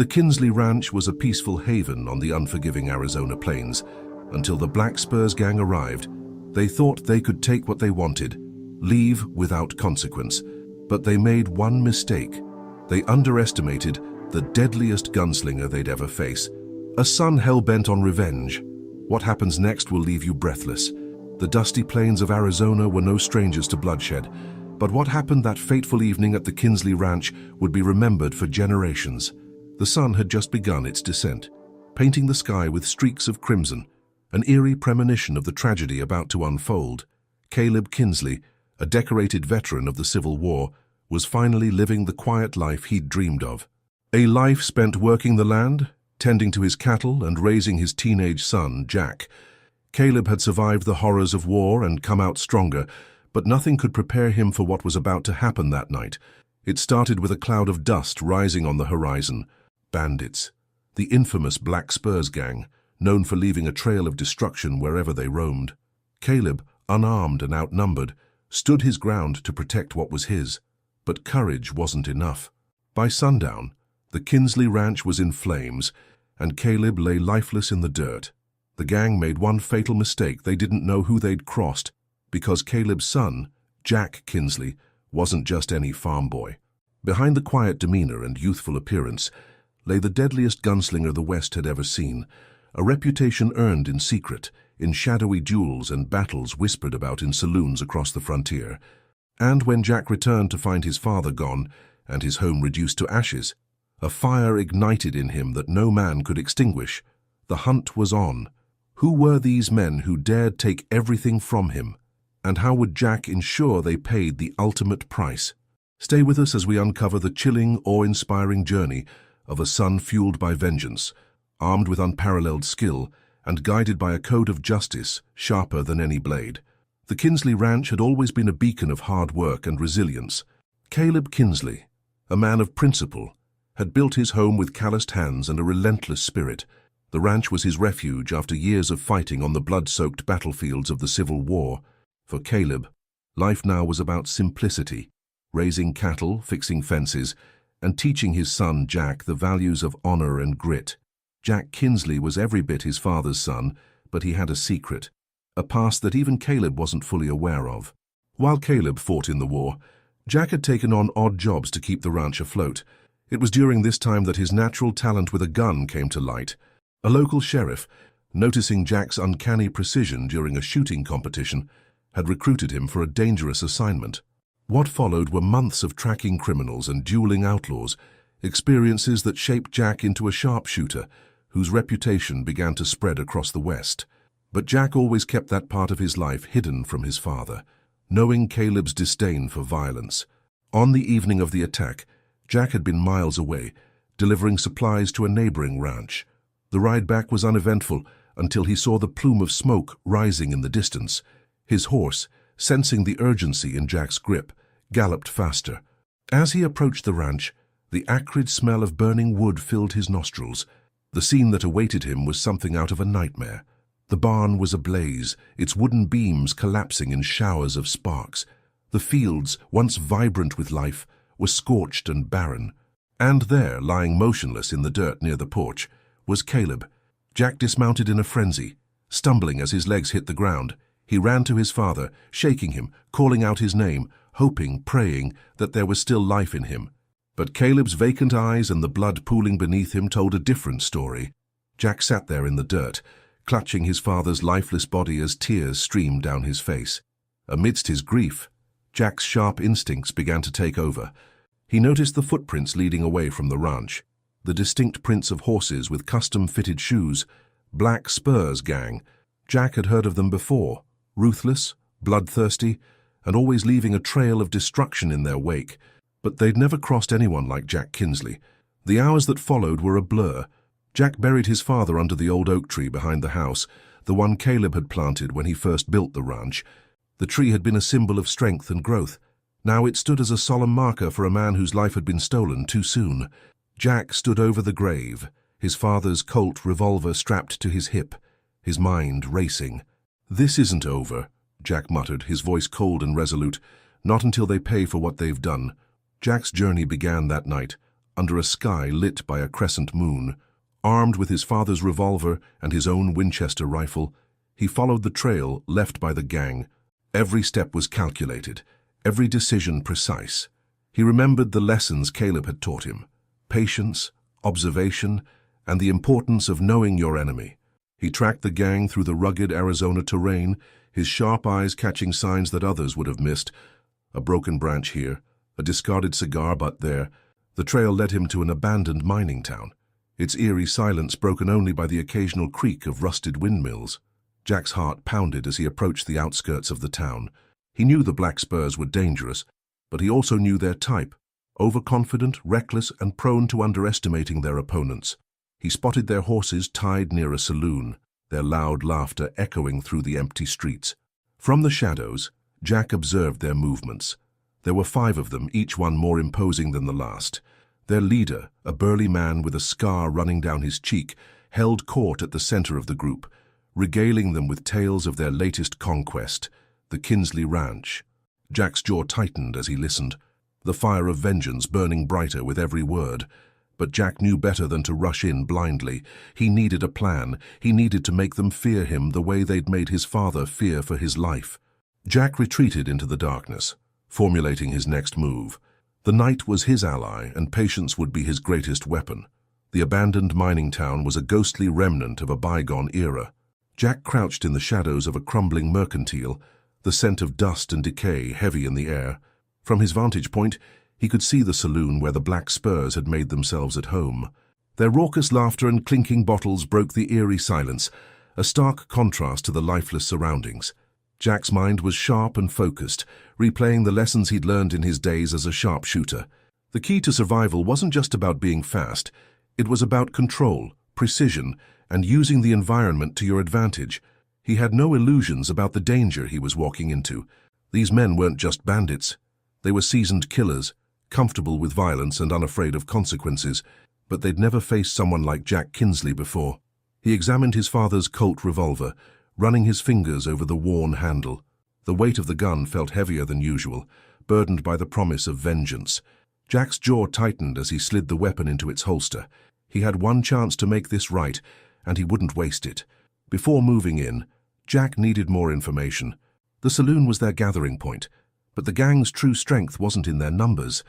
The Kinsley Ranch was a peaceful haven on the unforgiving Arizona plains. Until the Black Spurs gang arrived, they thought they could take what they wanted, leave without consequence. But they made one mistake. They underestimated the deadliest gunslinger they'd ever face. A son hell-bent on revenge. What happens next will leave you breathless. The dusty plains of Arizona were no strangers to bloodshed, but what happened that fateful evening at the Kinsley Ranch would be remembered for generations. The sun had just begun its descent, painting the sky with streaks of crimson, an eerie premonition of the tragedy about to unfold. Caleb Kinsley, a decorated veteran of the Civil War, was finally living the quiet life he'd dreamed of. A life spent working the land, tending to his cattle and raising his teenage son, Jack. Caleb had survived the horrors of war and come out stronger, but nothing could prepare him for what was about to happen that night. It started with a cloud of dust rising on the horizon. Bandits, the infamous Black Spurs gang, known for leaving a trail of destruction wherever they roamed. Caleb, unarmed and outnumbered, stood his ground to protect what was his. But courage wasn't enough. By sundown, the Kinsley Ranch was in flames, and Caleb lay lifeless in the dirt. The gang made one fatal mistake. They didn't know who they'd crossed, because Caleb's son, Jack Kinsley, wasn't just any farm boy. Behind the quiet demeanor and youthful appearance lay the deadliest gunslinger the West had ever seen, a reputation earned in secret, in shadowy duels and battles whispered about in saloons across the frontier. And when Jack returned to find his father gone and his home reduced to ashes, a fire ignited in him that no man could extinguish. The hunt was on. Who were these men who dared take everything from him? And how would Jack ensure they paid the ultimate price? Stay with us as we uncover the chilling, awe-inspiring journey of a son fueled by vengeance, armed with unparalleled skill, and guided by a code of justice sharper than any blade. The Kinsley Ranch had always been a beacon of hard work and resilience. Caleb Kinsley, a man of principle, had built his home with calloused hands and a relentless spirit. The ranch was his refuge after years of fighting on the blood-soaked battlefields of the Civil War. For Caleb, life now was about simplicity, raising cattle, fixing fences, and teaching his son Jack the values of honor and grit. Jack Kinsley was every bit his father's son, but he had a secret, a past that even Caleb wasn't fully aware of. While Caleb fought in the war, Jack had taken on odd jobs to keep the ranch afloat. It was during this time that his natural talent with a gun came to light. A local sheriff, noticing Jack's uncanny precision during a shooting competition, had recruited him for a dangerous assignment. What followed were months of tracking criminals and dueling outlaws, experiences that shaped Jack into a sharpshooter whose reputation began to spread across the West. But Jack always kept that part of his life hidden from his father, knowing Caleb's disdain for violence. On the evening of the attack, Jack had been miles away, delivering supplies to a neighboring ranch. The ride back was uneventful until he saw the plume of smoke rising in the distance. His horse, sensing the urgency in Jack's grip, galloped faster. As he approached the ranch, the acrid smell of burning wood filled his nostrils. The scene that awaited him was something out of a nightmare. The barn was ablaze, its wooden beams collapsing in showers of sparks. The fields, once vibrant with life, were scorched and barren. And there, lying motionless in the dirt near the porch, was Caleb. Jack dismounted in a frenzy. Stumbling as his legs hit the ground, he ran to his father, shaking him, calling out his name, hoping, praying that there was still life in him. But Caleb's vacant eyes and the blood pooling beneath him told a different story. Jack sat there in the dirt, clutching his father's lifeless body as tears streamed down his face. Amidst his grief, Jack's sharp instincts began to take over. He noticed the footprints leading away from the ranch, the distinct prints of horses with custom-fitted shoes. Black Spurs gang. Jack had heard of them before, ruthless, bloodthirsty, and always leaving a trail of destruction in their wake. But they'd never crossed anyone like Jack Kinsley. The hours that followed were a blur. Jack buried his father under the old oak tree behind the house, the one Caleb had planted when he first built the ranch. The tree had been a symbol of strength and growth. Now it stood as a solemn marker for a man whose life had been stolen too soon. Jack stood over the grave, his father's Colt revolver strapped to his hip, his mind racing. "This isn't over," Jack muttered, his voice cold and resolute. "Not until they pay for what they've done." Jack's journey began that night, under a sky lit by a crescent moon. Armed with his father's revolver and his own Winchester rifle, he followed the trail left by the gang. Every step was calculated, every decision precise. He remembered the lessons Caleb had taught him: patience, observation, and the importance of knowing your enemy. He tracked the gang through the rugged Arizona terrain, his sharp eyes catching signs that others would have missed. A broken branch here, a discarded cigar butt there. The trail led him to an abandoned mining town, its eerie silence broken only by the occasional creak of rusted windmills. Jack's heart pounded as he approached the outskirts of the town. He knew the Black Spurs were dangerous, but he also knew their type: overconfident, reckless, and prone to underestimating their opponents. He spotted their horses tied near a saloon, their loud laughter echoing through the empty streets. From the shadows, Jack observed their movements. There were 5 of them, each one more imposing than the last. Their leader, a burly man with a scar running down his cheek, held court at the center of the group, regaling them with tales of their latest conquest, the Kinsley Ranch. Jack's jaw tightened as he listened, the fire of vengeance burning brighter with every word. But Jack knew better than to rush in blindly. He needed a plan. He needed to make them fear him the way they'd made his father fear for his life. Jack retreated into the darkness, formulating his next move. The night was his ally, and patience would be his greatest weapon. The abandoned mining town was a ghostly remnant of a bygone era. Jack crouched in the shadows of a crumbling mercantile, the scent of dust and decay heavy in the air. From his vantage point, he could see the saloon where the Black Spurs had made themselves at home. Their raucous laughter and clinking bottles broke the eerie silence, a stark contrast to the lifeless surroundings. Jack's mind was sharp and focused, replaying the lessons he'd learned in his days as a sharpshooter. The key to survival wasn't just about being fast. It was about control, precision, and using the environment to your advantage. He had no illusions about the danger he was walking into. These men weren't just bandits. They were seasoned killers, comfortable with violence and unafraid of consequences, but they'd never faced someone like Jack Kinsley before. He examined his father's Colt revolver, running his fingers over the worn handle. The weight of the gun felt heavier than usual, burdened by the promise of vengeance. Jack's jaw tightened as he slid the weapon into its holster. He had one chance to make this right, and he wouldn't waste it. Before moving in, Jack needed more information. The saloon was their gathering point, but the gang's true strength wasn't in their numbers.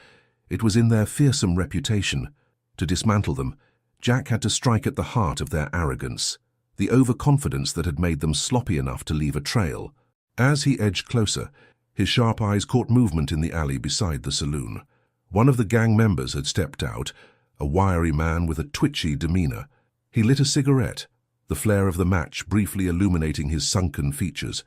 It was in their fearsome reputation. To dismantle them, Jack had to strike at the heart of their arrogance, the overconfidence that had made them sloppy enough to leave a trail. As he edged closer, his sharp eyes caught movement in the alley beside the saloon. One of the gang members had stepped out, a wiry man with a twitchy demeanor. He lit a cigarette, the flare of the match briefly illuminating his sunken features.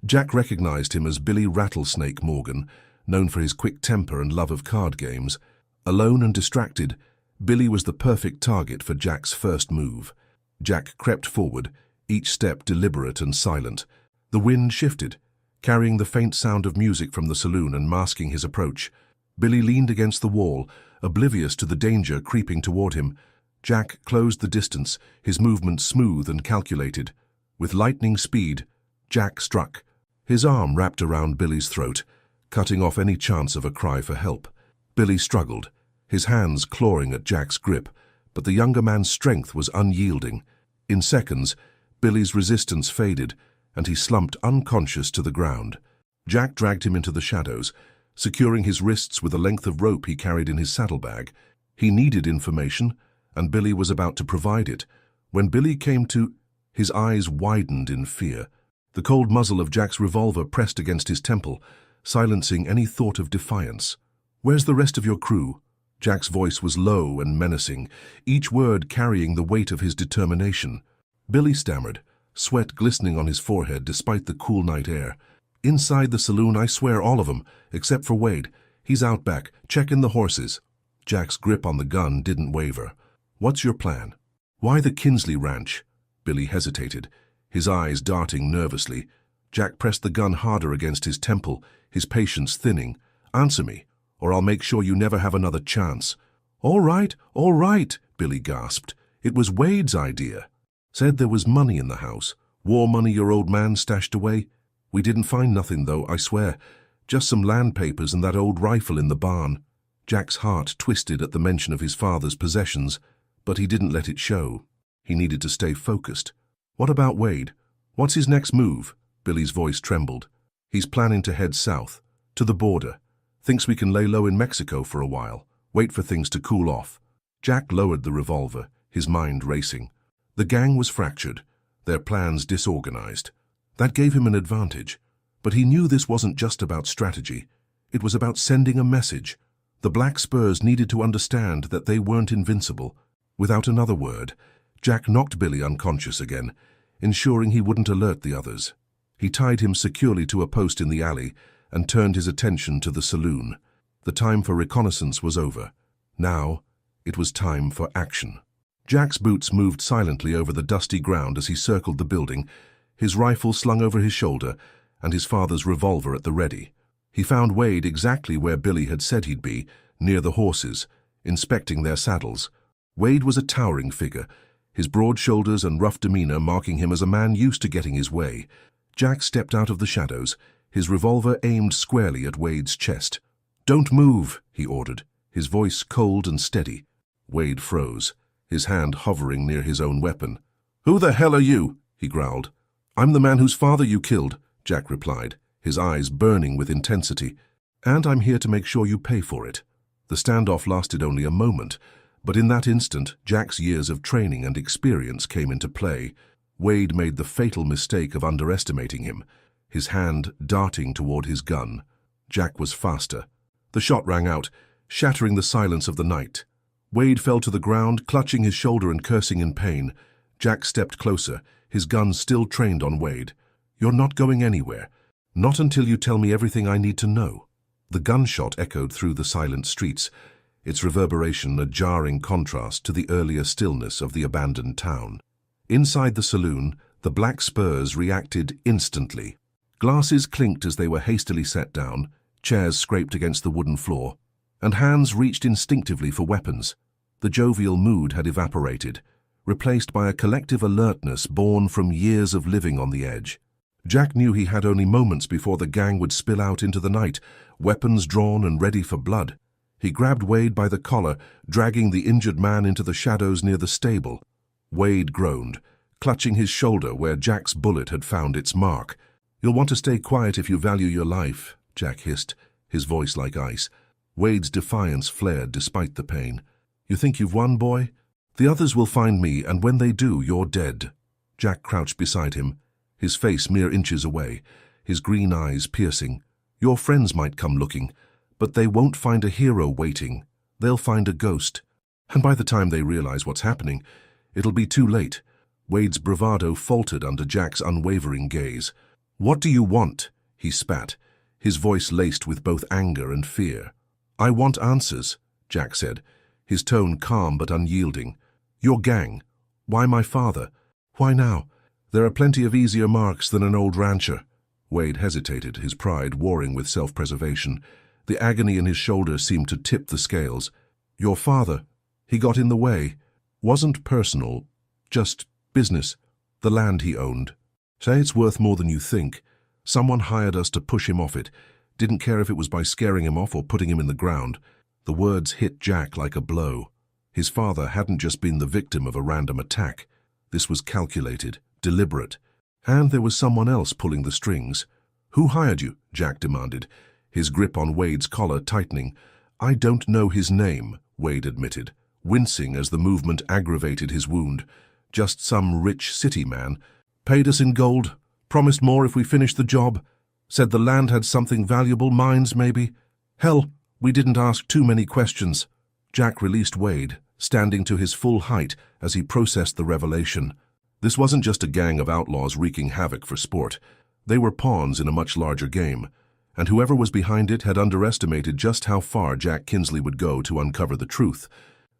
Jack recognized him as Billy Rattlesnake Morgan, known for his quick temper and love of card games. Alone and distracted, Billy was the perfect target for Jack's first move. Jack crept forward, each step deliberate and silent. The wind shifted, carrying the faint sound of music from the saloon and masking his approach. Billy leaned against the wall, oblivious to the danger creeping toward him. Jack closed the distance, his movements smooth and calculated. With lightning speed, Jack struck. His arm wrapped around Billy's throat, cutting off any chance of a cry for help. Billy struggled, his hands clawing at Jack's grip, but the younger man's strength was unyielding. In seconds, Billy's resistance faded, and he slumped unconscious to the ground. Jack dragged him into the shadows, securing his wrists with a length of rope he carried in his saddlebag. He needed information, and Billy was about to provide it. When Billy came to, his eyes widened in fear. The cold muzzle of Jack's revolver pressed against his temple, silencing any thought of defiance. "Where's the rest of your crew?" Jack's voice was low and menacing, each word carrying the weight of his determination. Billy stammered, sweat glistening on his forehead despite the cool night air. "Inside the saloon, I swear, all of them, except for Wade. He's out back, checking the horses." Jack's grip on the gun didn't waver. "What's your plan?" "Why the Kinsley Ranch?" Billy hesitated, his eyes darting nervously. Jack pressed the gun harder against his temple, his patience thinning. "Answer me, or I'll make sure you never have another chance." All right, Billy gasped. "It was Wade's idea. Said there was money in the house. War money your old man stashed away. We didn't find nothing, though, I swear. Just some land papers and that old rifle in the barn." Jack's heart twisted at the mention of his father's possessions, but he didn't let it show. He needed to stay focused. What about Wade? What's his next move? Billy's voice trembled. He's planning to head south, to the border. Thinks we can lay low in Mexico for a while, wait for things to cool off. Jack lowered the revolver, his mind racing. The gang was fractured, their plans disorganized. That gave him an advantage, but he knew this wasn't just about strategy. It was about sending a message. The Black Spurs needed to understand that they weren't invincible. Without another word, Jack knocked Billy unconscious again, ensuring he wouldn't alert the others. He tied him securely to a post in the alley and turned his attention to the saloon. The time for reconnaissance was over. Now, it was time for action. Jack's boots moved silently over the dusty ground as he circled the building, his rifle slung over his shoulder and his father's revolver at the ready. He found Wade exactly where Billy had said he'd be, near the horses, inspecting their saddles. Wade was a towering figure, his broad shoulders and rough demeanor marking him as a man used to getting his way. Jack stepped out of the shadows, his revolver aimed squarely at Wade's chest. "Don't move," he ordered, his voice cold and steady. Wade froze, his hand hovering near his own weapon. "Who the hell are you?" he growled. "I'm the man whose father you killed," Jack replied, his eyes burning with intensity. "And I'm here to make sure you pay for it." The standoff lasted only a moment, but in that instant, Jack's years of training and experience came into play. Wade made the fatal mistake of underestimating him, his hand darting toward his gun. Jack was faster. The shot rang out, shattering the silence of the night. Wade fell to the ground, clutching his shoulder and cursing in pain. Jack stepped closer, his gun still trained on Wade. "You're not going anywhere. Not until you tell me everything I need to know." The gunshot echoed through the silent streets, its reverberation a jarring contrast to the earlier stillness of the abandoned town. Inside the saloon, the Black Spurs reacted instantly. Glasses clinked as they were hastily set down, chairs scraped against the wooden floor, and hands reached instinctively for weapons. The jovial mood had evaporated, replaced by a collective alertness born from years of living on the edge. Jack knew he had only moments before the gang would spill out into the night, weapons drawn and ready for blood. He grabbed Wade by the collar, dragging the injured man into the shadows near the stable. Wade groaned, clutching his shoulder where Jack's bullet had found its mark. "You'll want to stay quiet if you value your life," Jack hissed, his voice like ice. Wade's defiance flared despite the pain. "You think you've won, boy? The others will find me, and when they do, you're dead." Jack crouched beside him, his face mere inches away, his green eyes piercing. "Your friends might come looking, but they won't find a hero waiting. They'll find a ghost. And by the time they realize what's happening, it'll be too late." Wade's bravado faltered under Jack's unwavering gaze. "What do you want?" he spat, his voice laced with both anger and fear. "I want answers," Jack said, his tone calm but unyielding. "Your gang. Why my father? Why now? There are plenty of easier marks than an old rancher." Wade hesitated, his pride warring with self-preservation. The agony in his shoulder seemed to tip the scales. "Your father, he got in the way. Wasn't personal, just business. The land he owned. Say it's worth more than you think. Someone hired us to push him off it. Didn't care if it was by scaring him off or putting him in the ground." The words hit Jack like a blow. His father hadn't just been the victim of a random attack. This was calculated, deliberate. And there was someone else pulling the strings. "Who hired you?" Jack demanded, his grip on Wade's collar tightening. "I don't know his name," Wade admitted, wincing as the movement aggravated his wound. "Just some rich city man. Paid us in gold, promised more if we finished the job. Said the land had something valuable, mines maybe. Hell, we didn't ask too many questions." Jack released Wade, standing to his full height as he processed the revelation. This wasn't just a gang of outlaws wreaking havoc for sport. They were pawns in a much larger game, and whoever was behind it had underestimated just how far Jack Kinsley would go to uncover the truth.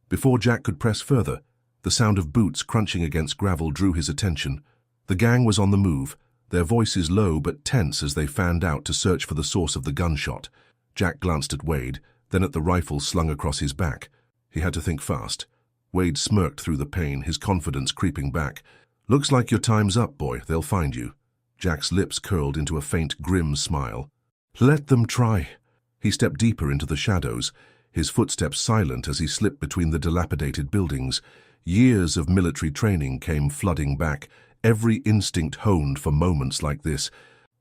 Before Jack could press further, the sound of boots crunching against gravel drew his attention. The gang was on the move, their voices low but tense as they fanned out to search for the source of the gunshot. Jack glanced at Wade, then at the rifle slung across his back. He had to think fast. Wade smirked through the pain, his confidence creeping back. "Looks like your time's up, boy. They'll find you." Jack's lips curled into a faint, grim smile. "Let them try." He stepped deeper into the shadows, his footsteps silent as he slipped between the dilapidated buildings. Years of military training came flooding back, every instinct honed for moments like this.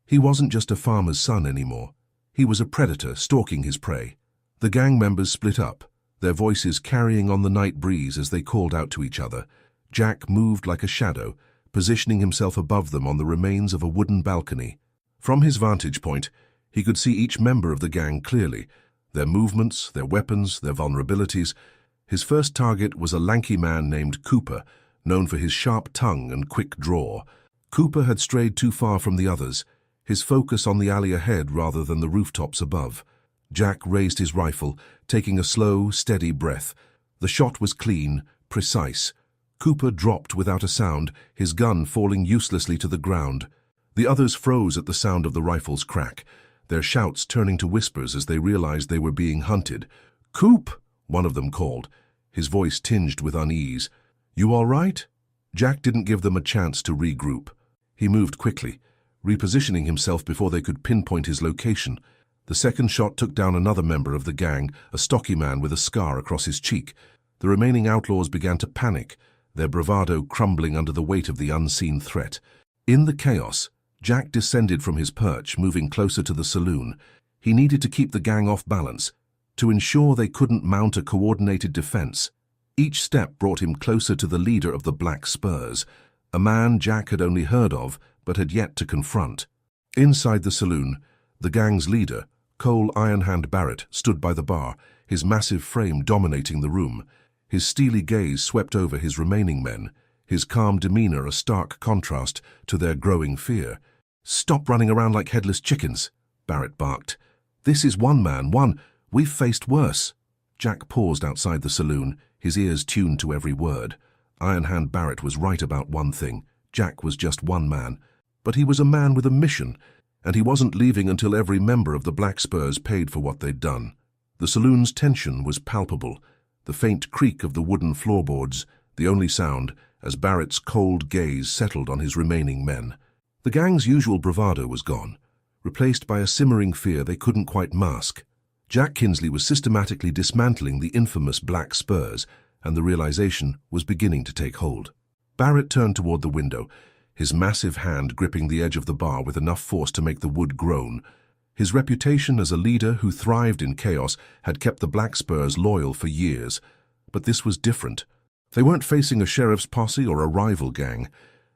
He wasn't just a farmer's son anymore. He was a predator stalking his prey. The gang members split up, their voices carrying on the night breeze as they called out to each other. Jack moved like a shadow, positioning himself above them on the remains of a wooden balcony. From his vantage point, he could see each member of the gang clearly, their movements, their weapons, their vulnerabilities. His first target was a lanky man named Cooper, known for his sharp tongue and quick draw. Cooper had strayed too far from the others, his focus on the alley ahead rather than the rooftops above. Jack raised his rifle, taking a slow, steady breath. The shot was clean, precise. Cooper dropped without a sound, his gun falling uselessly to the ground. The others froze at the sound of the rifle's crack, their shouts turning to whispers as they realized they were being hunted. "Coop!" one of them called, his voice tinged with unease. "You all right?" Jack didn't give them a chance to regroup. He moved quickly, repositioning himself before they could pinpoint his location. The second shot took down another member of the gang, a stocky man with a scar across his cheek. The remaining outlaws began to panic, their bravado crumbling under the weight of the unseen threat. In the chaos, Jack descended from his perch, moving closer to the saloon. He needed to keep the gang off balance, to ensure they couldn't mount a coordinated defense. Each step brought him closer to the leader of the Black Spurs, a man Jack had only heard of but had yet to confront. Inside the saloon, the gang's leader, Cole Ironhand Barrett, stood by the bar, his massive frame dominating the room. His steely gaze swept over his remaining men, his calm demeanor a stark contrast to their growing fear. "Stop running around like headless chickens," Barrett barked. "This is one man, one. We've faced worse." Jack paused outside the saloon, his ears tuned to every word. Ironhand Barrett was right about one thing. Jack was just one man. But he was a man with a mission, and he wasn't leaving until every member of the Black Spurs paid for what they'd done. The saloon's tension was palpable, the faint creak of the wooden floorboards, the only sound, as Barrett's cold gaze settled on his remaining men. The gang's usual bravado was gone, replaced by a simmering fear they couldn't quite mask. Jack Kinsley was systematically dismantling the infamous Black Spurs, and the realization was beginning to take hold. Barrett turned toward the window, his massive hand gripping the edge of the bar with enough force to make the wood groan. His reputation as a leader who thrived in chaos had kept the Black Spurs loyal for years. But this was different. They weren't facing a sheriff's posse or a rival gang.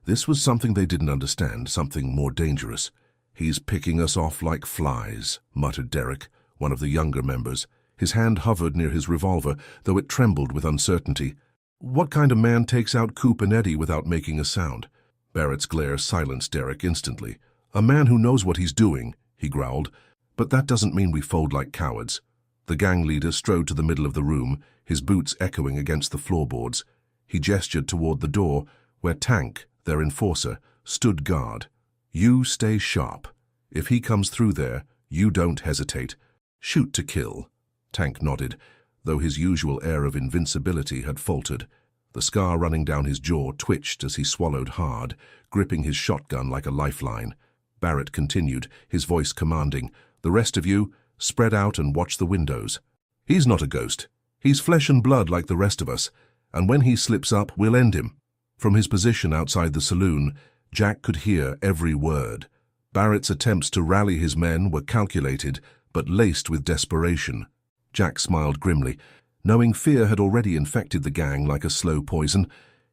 This was something they didn't understand, something more dangerous. "He's picking us off like flies," muttered Derek, one of the younger members. His hand hovered near his revolver, though it trembled with uncertainty. "What kind of man takes out Coop and Eddie without making a sound?" Barrett's glare silenced Derek instantly. "A man who knows what he's doing," he growled. "But that doesn't mean we fold like cowards." The gang leader strode to the middle of the room, his boots echoing against the floorboards. He gestured toward the door, where Tank, their enforcer, stood guard. "You stay sharp. If he comes through there, you don't hesitate. Shoot to kill." Tank nodded, though his usual air of invincibility had faltered. The scar running down his jaw twitched as he swallowed hard, gripping his shotgun like a lifeline. Barrett continued, his voice commanding, "The rest of you, spread out and watch the windows. He's not a ghost. He's flesh and blood like the rest of us, and when he slips up, we'll end him." From his position outside the saloon, Jack could hear every word. Barrett's attempts to rally his men were calculated, but laced with desperation. Jack smiled grimly. Knowing fear had already infected the gang like a slow poison,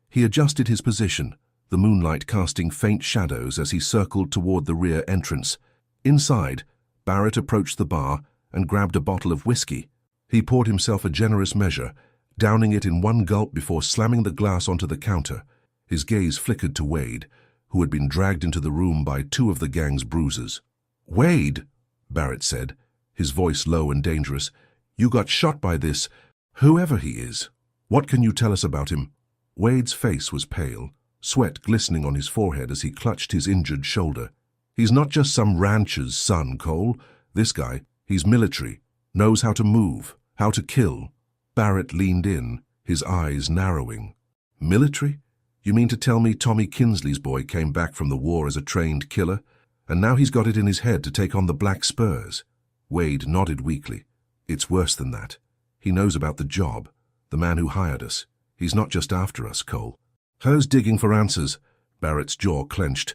he adjusted his position, the moonlight casting faint shadows as he circled toward the rear entrance. Inside, Barrett approached the bar and grabbed a bottle of whiskey. He poured himself a generous measure, downing it in one gulp before slamming the glass onto the counter. His gaze flickered to Wade, who had been dragged into the room by two of the gang's bruisers. "Wade," Barrett said, his voice low and dangerous, "you got shot by this, whoever he is. What can you tell us about him?" Wade's face was pale, sweat glistening on his forehead as he clutched his injured shoulder. "He's not just some rancher's son, Cole. This guy, he's military, knows how to move, how to kill." Barrett leaned in, his eyes narrowing. "Military? You mean to tell me Tommy Kinsley's boy came back from the war as a trained killer, and now he's got it in his head to take on the Black Spurs?" Wade nodded weakly. "It's worse than that. He knows about the job, the man who hired us. He's not just after us, Cole. Hers digging for answers. Barrett's jaw clenched,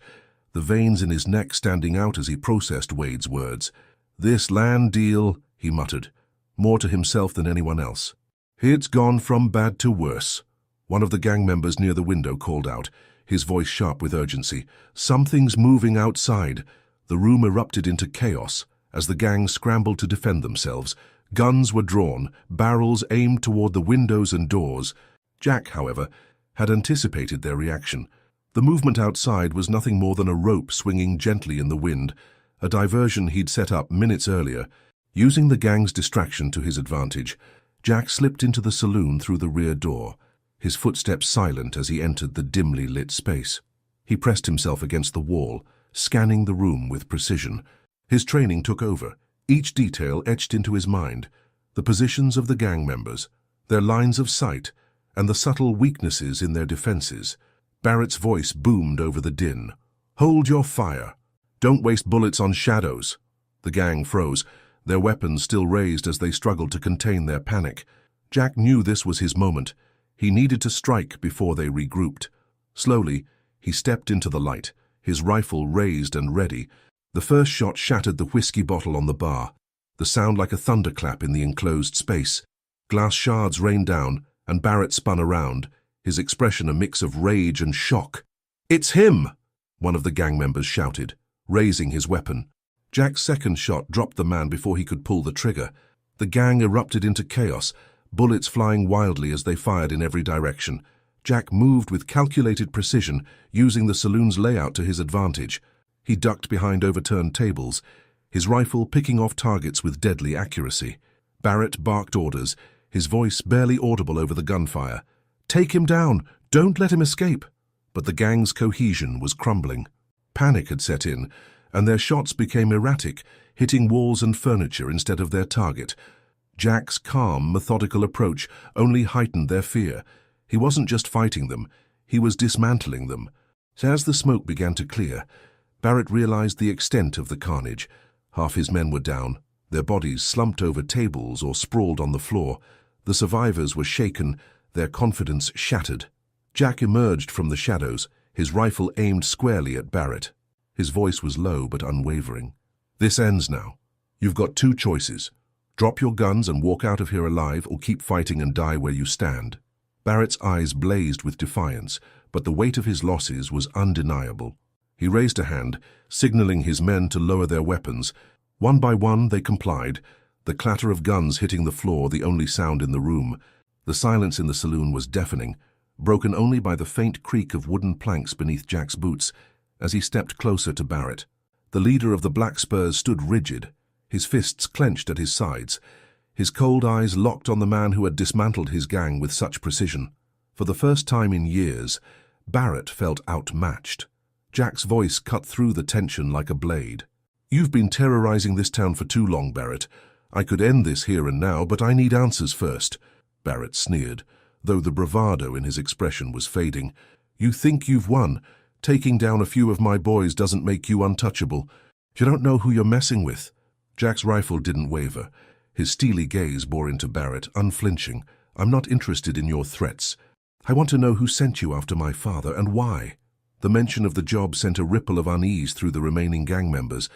the veins in his neck standing out as he processed Wade's words. This land deal, he muttered, more to himself than anyone else. It's gone from bad to worse. One of the gang members near the window called out, his voice sharp with urgency. Something's moving outside. The room erupted into chaos as the gang scrambled to defend themselves. Guns were drawn, barrels aimed toward the windows and doors. Jack, however, had anticipated their reaction. The movement outside was nothing more than a rope swinging gently in the wind, a diversion he'd set up minutes earlier. Using the gang's distraction to his advantage, Jack slipped into the saloon through the rear door, his footsteps silent as he entered the dimly lit space. He pressed himself against the wall, scanning the room with precision. His training took over, each detail etched into his mind, the positions of the gang members, their lines of sight, and the subtle weaknesses in their defenses. Barrett's voice boomed over the din. Hold your fire. Don't waste bullets on shadows. The gang froze, their weapons still raised as they struggled to contain their panic. Jack knew this was his moment. He needed to strike before they regrouped. Slowly, he stepped into the light, his rifle raised and ready. The first shot shattered the whiskey bottle on the bar, the sound like a thunderclap in the enclosed space. Glass shards rained down, and Barrett spun around, his expression a mix of rage and shock. "It's him!" one of the gang members shouted, raising his weapon. Jack's second shot dropped the man before he could pull the trigger. The gang erupted into chaos, bullets flying wildly as they fired in every direction. Jack moved with calculated precision, using the saloon's layout to his advantage. He ducked behind overturned tables, his rifle picking off targets with deadly accuracy. Barrett barked orders, his voice barely audible over the gunfire. "Take him down! Don't let him escape!" But the gang's cohesion was crumbling. Panic had set in, and their shots became erratic, hitting walls and furniture instead of their target. Jack's calm, methodical approach only heightened their fear. He wasn't just fighting them, he was dismantling them. As the smoke began to clear, Barrett realized the extent of the carnage. Half his men were down, their bodies slumped over tables or sprawled on the floor. The survivors were shaken, their confidence shattered. Jack emerged from the shadows, his rifle aimed squarely at Barrett. His voice was low but unwavering. "This ends now. You've got two choices. Drop your guns and walk out of here alive, or keep fighting and die where you stand." Barrett's eyes blazed with defiance, but the weight of his losses was undeniable. He raised a hand, signaling his men to lower their weapons. One by one they complied, the clatter of guns hitting the floor the only sound in the room. The silence in the saloon was deafening, broken only by the faint creak of wooden planks beneath Jack's boots as he stepped closer to Barrett. The leader of the Black Spurs stood rigid, his fists clenched at his sides, his cold eyes locked on the man who had dismantled his gang with such precision. For the first time in years, Barrett felt outmatched. Jack's voice cut through the tension like a blade. "You've been terrorizing this town for too long, Barrett. I could end this here and now, but I need answers first." Barrett sneered, though the bravado in his expression was fading. "You think you've won. Taking down a few of my boys doesn't make you untouchable. You don't know who you're messing with." Jack's rifle didn't waver. His steely gaze bore into Barrett, unflinching. "I'm not interested in your threats. I want to know who sent you after my father and why." The mention of the job sent a ripple of unease through the remaining gang members.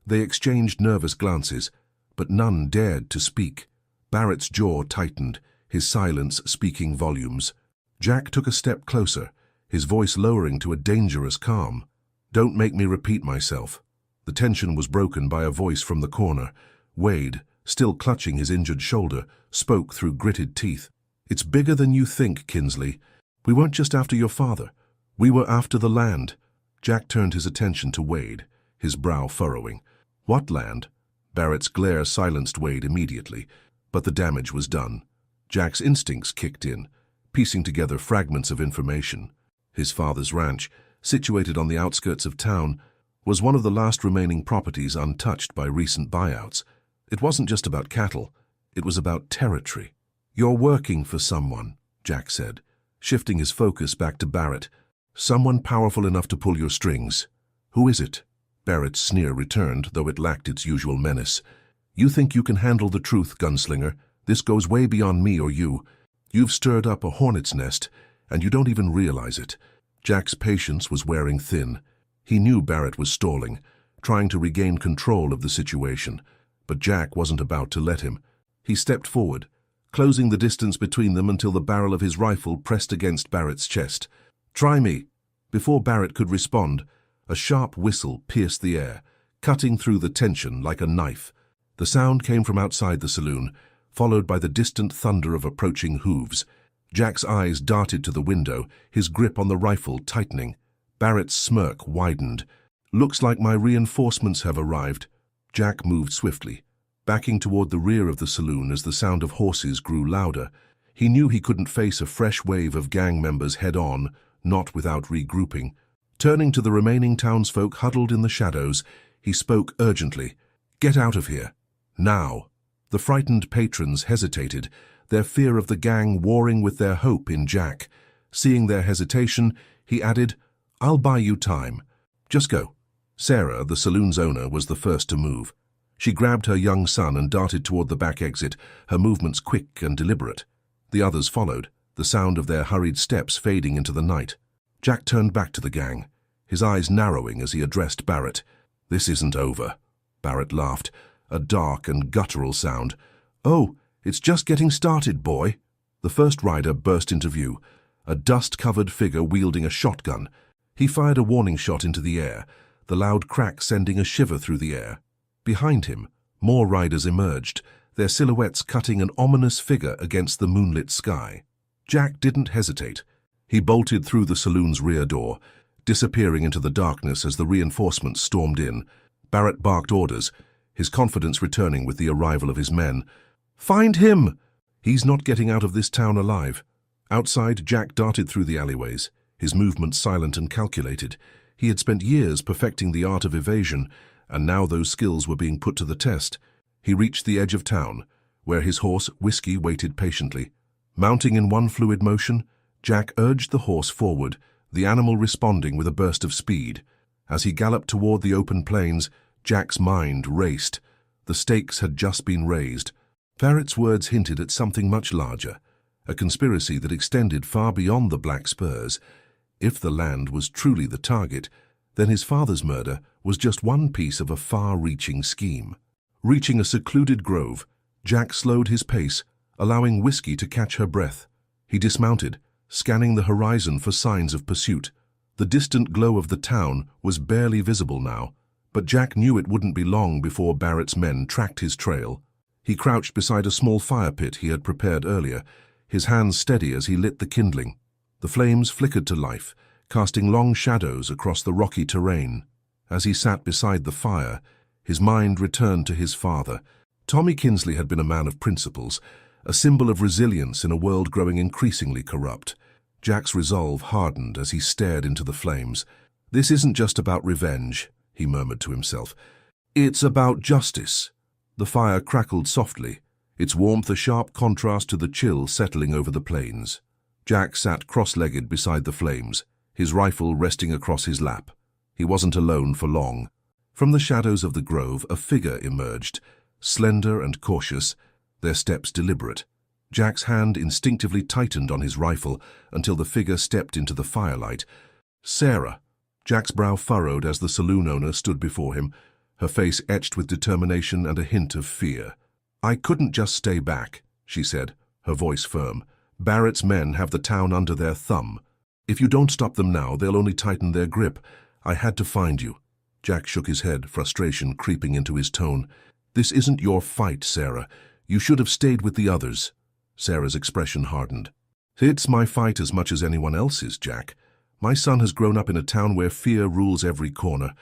They exchanged nervous glances, but none dared to speak. Barrett's jaw tightened, his silence speaking volumes. Jack took a step closer, his voice lowering to a dangerous calm. "Don't make me repeat myself." The tension was broken by a voice from the corner. Wade, still clutching his injured shoulder, spoke through gritted teeth. "It's bigger than you think, Kinsley. We weren't just after your father. We were after the land." Jack turned his attention to Wade, his brow furrowing. "What land?" Barrett's glare silenced Wade immediately, but the damage was done. Jack's instincts kicked in, piecing together fragments of information. His father's ranch, situated on the outskirts of town, was one of the last remaining properties untouched by recent buyouts. It wasn't just about cattle, it was about territory. "You're working for someone," Jack said, shifting his focus back to Barrett. "Someone powerful enough to pull your strings. Who is it?" Barrett's sneer returned, though it lacked its usual menace. "You think you can handle the truth, gunslinger? This goes way beyond me or you. You've stirred up a hornet's nest, and you don't even realize it." Jack's patience was wearing thin. He knew Barrett was stalling, trying to regain control of the situation, but Jack wasn't about to let him. He stepped forward, closing the distance between them until the barrel of his rifle pressed against Barrett's chest. "Try me." Before Barrett could respond, a sharp whistle pierced the air, cutting through the tension like a knife. The sound came from outside the saloon, followed by the distant thunder of approaching hooves. Jack's eyes darted to the window, his grip on the rifle tightening. Barrett's smirk widened. "Looks like my reinforcements have arrived." Jack moved swiftly, backing toward the rear of the saloon as the sound of horses grew louder. He knew he couldn't face a fresh wave of gang members head-on, not without regrouping. Turning to the remaining townsfolk huddled in the shadows, he spoke urgently. "Get out of here. Now." The frightened patrons hesitated, their fear of the gang warring with their hope in Jack. Seeing their hesitation, he added, "I'll buy you time. Just go." Sarah, the saloon's owner, was the first to move. She grabbed her young son and darted toward the back exit, her movements quick and deliberate. The others followed, the sound of their hurried steps fading into the night. Jack turned back to the gang, his eyes narrowing as he addressed Barrett. "This isn't over." Barrett laughed, a dark and guttural sound. "Oh, it's just getting started, boy." The first rider burst into view, a dust-covered figure wielding a shotgun. He fired a warning shot into the air, the loud crack sending a shiver through the air. Behind him, more riders emerged, their silhouettes cutting an ominous figure against the moonlit sky. Jack didn't hesitate. He bolted through the saloon's rear door, disappearing into the darkness as the reinforcements stormed in. Barrett barked orders, his confidence returning with the arrival of his men. "Find him! He's not getting out of this town alive." Outside, Jack darted through the alleyways, his movements silent and calculated. He had spent years perfecting the art of evasion, and now those skills were being put to the test. He reached the edge of town, where his horse, Whiskey, waited patiently. Mounting in one fluid motion, Jack urged the horse forward, the animal responding with a burst of speed. As he galloped toward the open plains, Jack's mind raced. The stakes had just been raised. Barrett's words hinted at something much larger, a conspiracy that extended far beyond the Black Spurs. If the land was truly the target, then his father's murder was just one piece of a far-reaching scheme. Reaching a secluded grove, Jack slowed his pace, allowing Whiskey to catch her breath. He dismounted, scanning the horizon for signs of pursuit. The distant glow of the town was barely visible now, but Jack knew it wouldn't be long before Barrett's men tracked his trail. He crouched beside a small fire pit he had prepared earlier, his hands steady as he lit the kindling. The flames flickered to life, casting long shadows across the rocky terrain. As he sat beside the fire, his mind returned to his father. Tommy Kinsley had been a man of principles, a symbol of resilience in a world growing increasingly corrupt. Jack's resolve hardened as he stared into the flames. "This isn't just about revenge," he murmured to himself. "It's about justice." The fire crackled softly, its warmth a sharp contrast to the chill settling over the plains. Jack sat cross-legged beside the flames, his rifle resting across his lap. He wasn't alone for long. From the shadows of the grove, a figure emerged, slender and cautious, their steps deliberate. Jack's hand instinctively tightened on his rifle until the figure stepped into the firelight. "Sarah." Jack's brow furrowed as the saloon owner stood before him, her face etched with determination and a hint of fear. "I couldn't just stay back," she said, her voice firm. "Barrett's men have the town under their thumb. If you don't stop them now, they'll only tighten their grip. I had to find you." Jack shook his head, frustration creeping into his tone. "This isn't your fight, Sarah. You should have stayed with the others." Sarah's expression hardened. "It's my fight as much as anyone else's, Jack. My son has grown up in a town where fear rules every corner.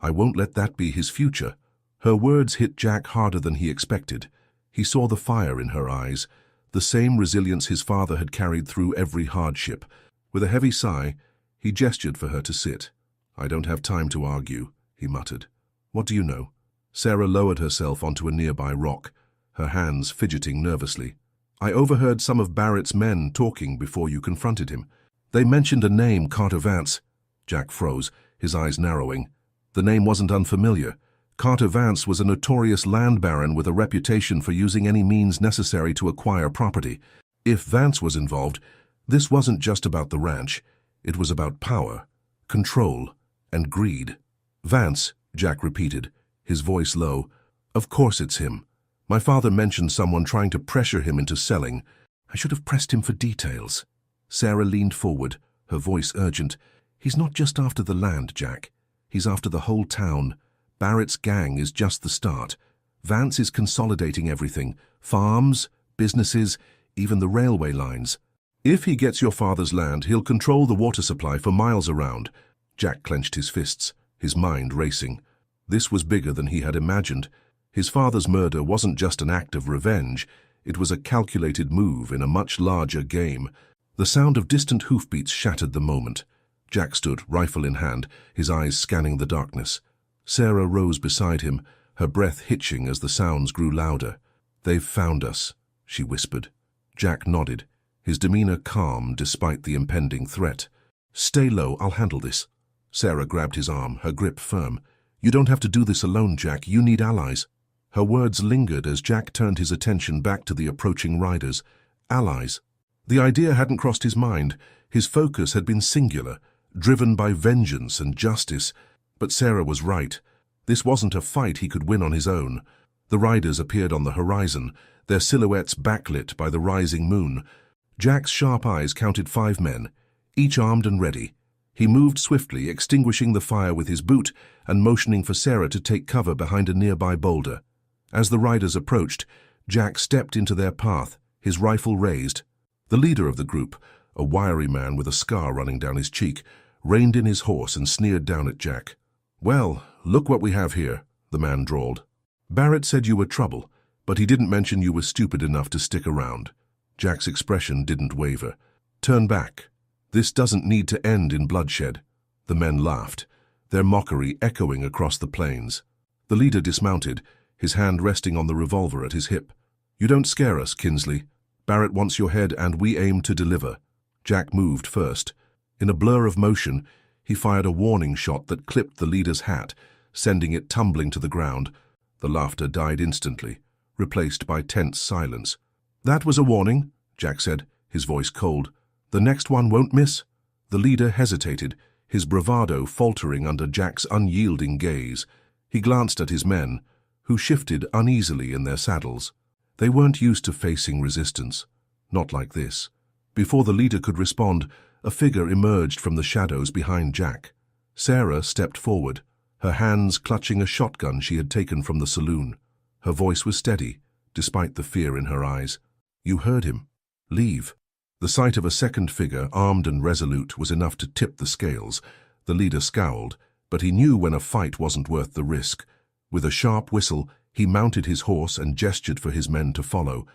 I won't let that be his future." Her words hit Jack harder than he expected. He saw the fire in her eyes, the same resilience his father had carried through every hardship. With a heavy sigh, he gestured for her to sit. "I don't have time to argue," he muttered. "What do you know?" Sarah lowered herself onto a nearby rock, her hands fidgeting nervously. "I overheard some of Barrett's men talking before you confronted him. They mentioned a name, Carter Vance." Jack froze, his eyes narrowing. The name wasn't unfamiliar. Carter Vance was a notorious land baron with a reputation for using any means necessary to acquire property. If Vance was involved, this wasn't just about the ranch. It was about power, control, and greed. Vance, Jack repeated, his voice low. Of course it's him. My father mentioned someone trying to pressure him into selling. I should have pressed him for details. Sarah leaned forward, her voice urgent. He's not just after the land, Jack. He's after the whole town. Barrett's gang is just the start. Vance is consolidating everything. Farms, businesses, even the railway lines. If he gets your father's land, he'll control the water supply for miles around. Jack clenched his fists, his mind racing. This was bigger than he had imagined. His father's murder wasn't just an act of revenge. It was a calculated move in a much larger game. The sound of distant hoofbeats shattered the moment. Jack stood, rifle in hand, his eyes scanning the darkness. Sarah rose beside him, her breath hitching as the sounds grew louder. They've found us, she whispered. Jack nodded, his demeanor calm despite the impending threat. Stay low, I'll handle this. Sarah grabbed his arm, her grip firm. You don't have to do this alone, Jack. You need allies. Her words lingered as Jack turned his attention back to the approaching riders. Allies. The idea hadn't crossed his mind. His focus had been singular, driven by vengeance and justice. But Sarah was right. This wasn't a fight he could win on his own. The riders appeared on the horizon, their silhouettes backlit by the rising moon. Jack's sharp eyes counted 5 men, each armed and ready. He moved swiftly, extinguishing the fire with his boot and motioning for Sarah to take cover behind a nearby boulder. As the riders approached, Jack stepped into their path, his rifle raised. The leader of the group, a wiry man with a scar running down his cheek, reined in his horse and sneered down at Jack. Well, look what we have here, the man drawled. Barrett said you were trouble, but he didn't mention you were stupid enough to stick around. Jack's expression didn't waver. Turn back. This doesn't need to end in bloodshed. The men laughed, their mockery echoing across the plains. The leader dismounted, his hand resting on the revolver at his hip. You don't scare us, Kinsley. Barrett wants your head and we aim to deliver. Jack moved first. In a blur of motion, he fired a warning shot that clipped the leader's hat, sending it tumbling to the ground. The laughter died instantly, replaced by tense silence. That was a warning, Jack said, his voice cold. The next one won't miss. The leader hesitated, his bravado faltering under Jack's unyielding gaze. He glanced at his men, who shifted uneasily in their saddles. They weren't used to facing resistance. Not like this. Before the leader could respond, a figure emerged from the shadows behind Jack. Sarah stepped forward, her hands clutching a shotgun she had taken from the saloon. Her voice was steady, despite the fear in her eyes. You heard him. Leave. The sight of a second figure, armed and resolute, was enough to tip the scales. The leader scowled, but he knew when a fight wasn't worth the risk. With a sharp whistle, he mounted his horse and gestured for his men to follow.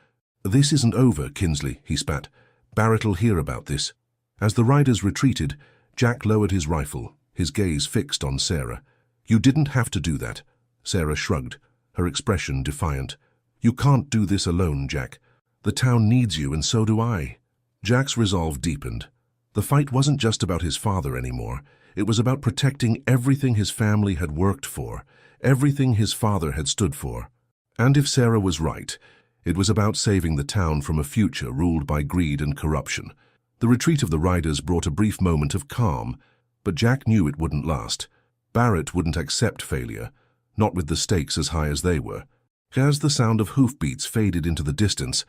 This isn't over, Kinsley, he spat. Barrett'll hear about this. As the riders retreated, Jack lowered his rifle, his gaze fixed on Sarah. You didn't have to do that. Sarah shrugged, her expression defiant. You can't do this alone, Jack. The town needs you, and so do I. Jack's resolve deepened. The fight wasn't just about his father anymore. It was about protecting everything his family had worked for, everything his father had stood for. And if Sarah was right, it was about saving the town from a future ruled by greed and corruption. The retreat of the riders brought a brief moment of calm, but Jack knew it wouldn't last. Barrett wouldn't accept failure, not with the stakes as high as they were. As the sound of hoofbeats faded into the distance,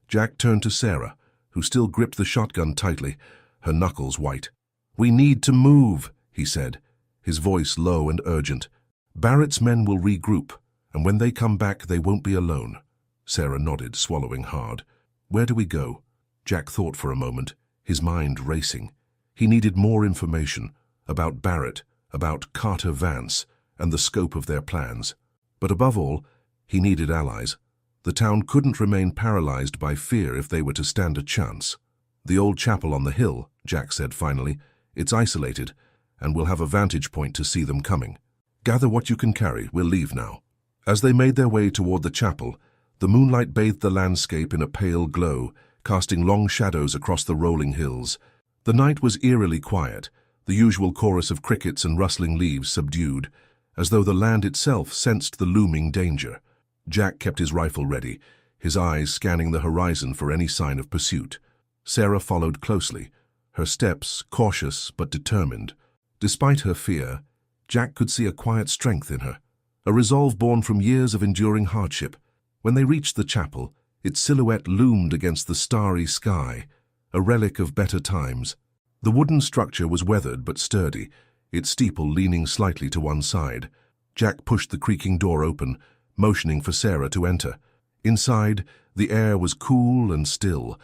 Jack turned to Sarah, who still gripped the shotgun tightly, her knuckles white. We need to move, he said, his voice low and urgent. Barrett's men will regroup, and when they come back, they won't be alone. Sarah nodded, swallowing hard. Where do we go? Jack thought for a moment, his mind racing. He needed more information about Barrett, about Carter Vance, and the scope of their plans. But above all, he needed allies. The town couldn't remain paralyzed by fear if they were to stand a chance. The old chapel on the hill, Jack said finally. It's isolated, and we'll have a vantage point to see them coming. Gather what you can carry, we'll leave now. As they made their way toward the chapel, the moonlight bathed the landscape in a pale glow, casting long shadows across the rolling hills. The night was eerily quiet, the usual chorus of crickets and rustling leaves subdued, as though the land itself sensed the looming danger. Jack kept his rifle ready, his eyes scanning the horizon for any sign of pursuit. Sarah followed closely, her steps cautious but determined. Despite her fear, Jack could see a quiet strength in her, a resolve born from years of enduring hardship. When they reached the chapel, its silhouette loomed against the starry sky, a relic of better times. The wooden structure was weathered but sturdy, its steeple leaning slightly to one side. Jack pushed the creaking door open, motioning for Sarah to enter. Inside, the air was cool and still.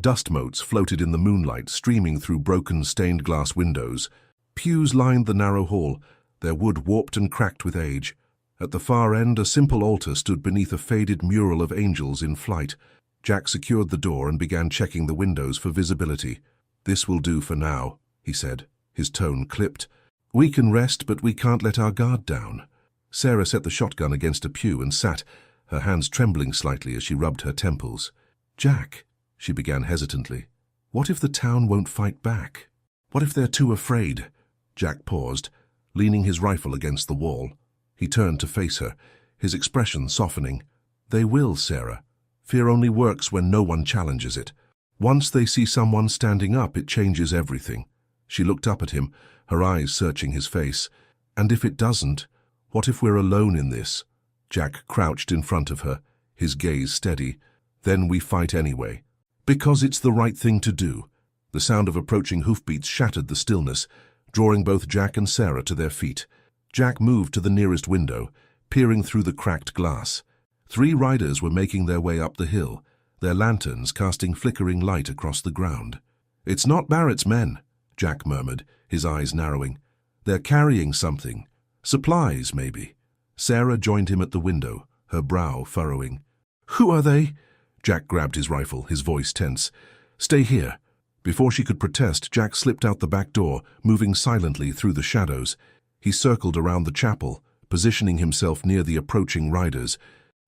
Dust motes floated in the moonlight, streaming through broken stained-glass windows. Pews lined the narrow hall, their wood warped and cracked with age. At the far end, a simple altar stood beneath a faded mural of angels in flight. Jack secured the door and began checking the windows for visibility. "This will do for now," he said, his tone clipped. "We can rest, but we can't let our guard down." Sarah set the shotgun against a pew and sat, her hands trembling slightly as she rubbed her temples. "Jack," she began hesitantly, "what if the town won't fight back? What if they're too afraid?" Jack paused, leaning his rifle against the wall. He turned to face her, his expression softening. "They will, Sarah. Fear only works when no one challenges it. Once they see someone standing up, it changes everything." She looked up at him, her eyes searching his face. "And if it doesn't, what if we're alone in this?" Jack crouched in front of her, his gaze steady. "Then we fight anyway. Because it's the right thing to do." The sound of approaching hoofbeats shattered the stillness, drawing both Jack and Sarah to their feet. Jack moved to the nearest window, peering through the cracked glass. 3 riders were making their way up the hill, their lanterns casting flickering light across the ground. "It's not Barrett's men," Jack murmured, his eyes narrowing. "They're carrying something. Supplies, maybe." Sarah joined him at the window, her brow furrowing. "Who are they?" Jack grabbed his rifle, his voice tense. "Stay here." Before she could protest, Jack slipped out the back door, moving silently through the shadows. He circled around the chapel, positioning himself near the approaching riders.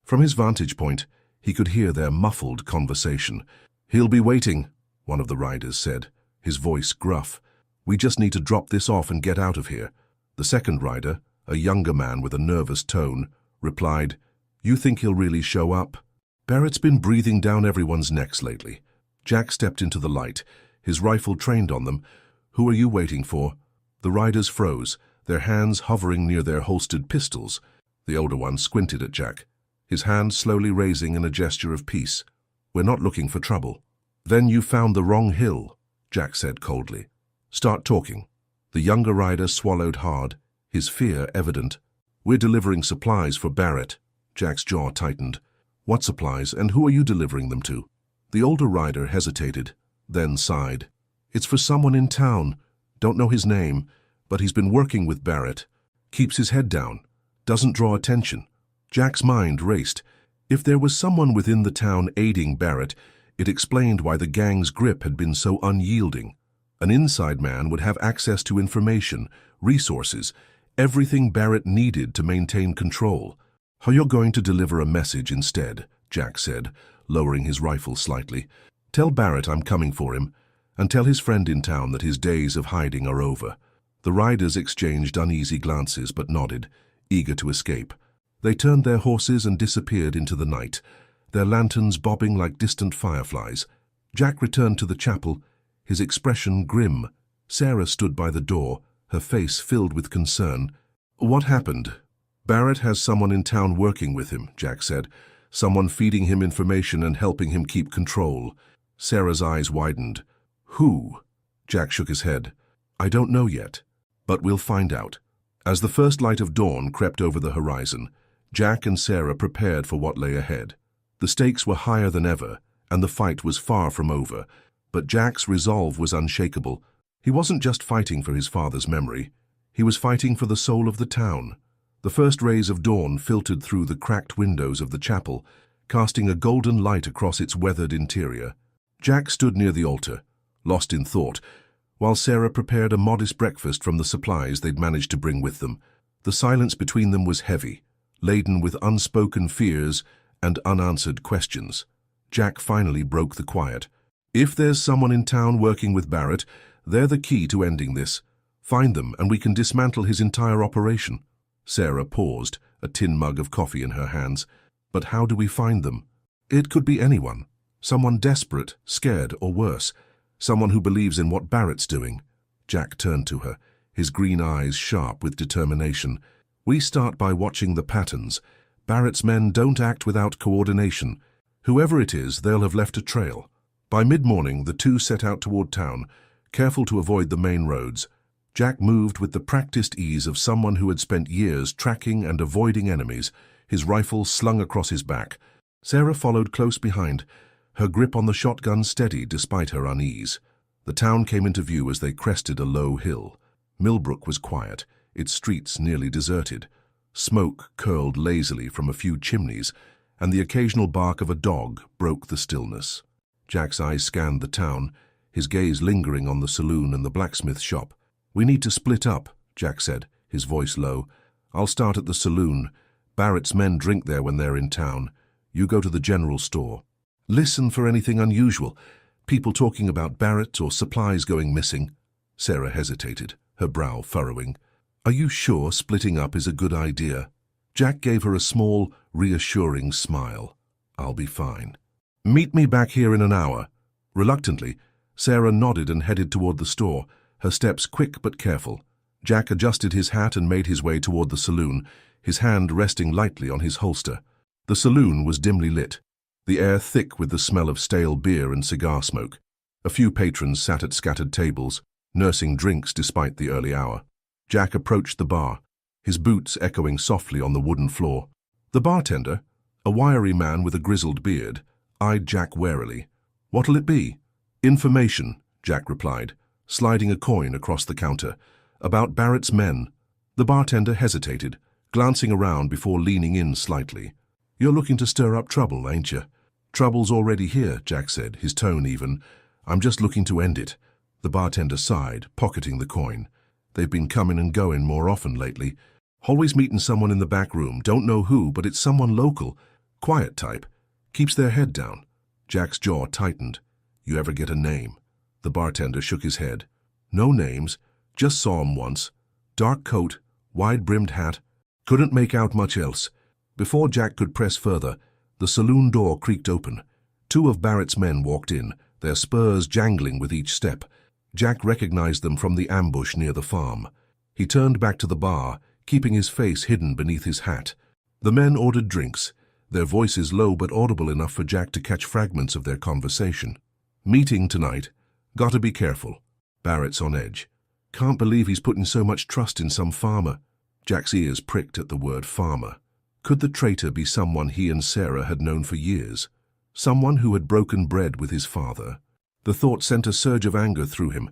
From his vantage point, he could hear their muffled conversation. "He'll be waiting," one of the riders said, his voice gruff. "We just need to drop this off and get out of here." The second rider, a younger man with a nervous tone, replied, "You think he'll really show up?" "Barrett's been breathing down everyone's necks lately." Jack stepped into the light, his rifle trained on them. "Who are you waiting for?" The riders froze, their hands hovering near their holstered pistols. The older one squinted at Jack, his hand slowly raising in a gesture of peace. "We're not looking for trouble." "Then you found the wrong hill," Jack said coldly. "Start talking." The younger rider swallowed hard, his fear evident. "We're delivering supplies for Barrett." Jack's jaw tightened. "What supplies, and who are you delivering them to?" The older rider hesitated, then sighed. "It's for someone in town. Don't know his name, but he's been working with Barrett. Keeps his head down. Doesn't draw attention." Jack's mind raced. If there was someone within the town aiding Barrett, it explained why the gang's grip had been so unyielding. An inside man would have access to information, resources, everything Barrett needed to maintain control. "How you're going to deliver a message instead," Jack said, lowering his rifle slightly. "Tell Barrett I'm coming for him, and tell his friend in town that his days of hiding are over." The riders exchanged uneasy glances but nodded, eager to escape. They turned their horses and disappeared into the night, their lanterns bobbing like distant fireflies. Jack returned to the chapel, his expression grim. Sarah stood by the door, her face filled with concern. "What happened?" "Barrett has someone in town working with him," Jack said. "Someone feeding him information and helping him keep control." Sarah's eyes widened. "Who?" Jack shook his head. "I don't know yet, but we'll find out." As the first light of dawn crept over the horizon, Jack and Sarah prepared for what lay ahead. The stakes were higher than ever, and the fight was far from over, but Jack's resolve was unshakable. He wasn't just fighting for his father's memory. He was fighting for the soul of the town. The first rays of dawn filtered through the cracked windows of the chapel, casting a golden light across its weathered interior. Jack stood near the altar, lost in thought, while Sarah prepared a modest breakfast from the supplies they'd managed to bring with them. The silence between them was heavy, laden with unspoken fears and unanswered questions. Jack finally broke the quiet. "If there's someone in town working with Barrett, they're the key to ending this. Find them and we can dismantle his entire operation." Sarah paused, a tin mug of coffee in her hands. But how do we find them? It could be anyone. Someone desperate, scared, or worse. Someone who believes in what Barrett's doing. Jack turned to her, his green eyes sharp with determination. We start by watching the patterns. Barrett's men don't act without coordination. Whoever it is, they'll have left a trail. By mid-morning, the two set out toward town, careful to avoid the main roads. Jack moved with the practiced ease of someone who had spent years tracking and avoiding enemies, his rifle slung across his back. Sarah followed close behind, her grip on the shotgun steady despite her unease. The town came into view as they crested a low hill. Millbrook was quiet, its streets nearly deserted. Smoke curled lazily from a few chimneys, and the occasional bark of a dog broke the stillness. Jack's eyes scanned the town, his gaze lingering on the saloon and the blacksmith shop. "We need to split up," Jack said, his voice low. "I'll start at the saloon. Barrett's men drink there when they're in town. You go to the general store. Listen for anything unusual. People talking about Barrett or supplies going missing." Sarah hesitated, her brow furrowing. "Are you sure splitting up is a good idea?" Jack gave her a small, reassuring smile. "I'll be fine. Meet me back here in an hour." Reluctantly, Sarah nodded and headed toward the store, her steps quick but careful. Jack adjusted his hat and made his way toward the saloon, his hand resting lightly on his holster. The saloon was dimly lit, the air thick with the smell of stale beer and cigar smoke. A few patrons sat at scattered tables, nursing drinks despite the early hour. Jack approached the bar, his boots echoing softly on the wooden floor. The bartender, a wiry man with a grizzled beard, eyed Jack warily. "What'll it be?" "Information," Jack replied, sliding a coin across the counter. "About Barrett's men." The bartender hesitated, glancing around before leaning in slightly. "You're looking to stir up trouble, ain't you?" "Trouble's already here," Jack said, his tone even. "I'm just looking to end it." The bartender sighed, pocketing the coin. "They've been coming and going more often lately. Always meeting someone in the back room, don't know who, but it's someone local. Quiet type. Keeps their head down." Jack's jaw tightened. "You ever get a name?" The bartender shook his head. "No names. Just saw 'em once. Dark coat, wide-brimmed hat. Couldn't make out much else." Before Jack could press further, the saloon door creaked open. Two of Barrett's men walked in, their spurs jangling with each step. Jack recognized them from the ambush near the farm. He turned back to the bar, keeping his face hidden beneath his hat. The men ordered drinks, their voices low but audible enough for Jack to catch fragments of their conversation. "Meeting tonight. Gotta be careful. Barrett's on edge. Can't believe he's putting so much trust in some farmer." Jack's ears pricked at the word farmer. Could the traitor be someone he and Sarah had known for years? Someone who had broken bread with his father? The thought sent a surge of anger through him,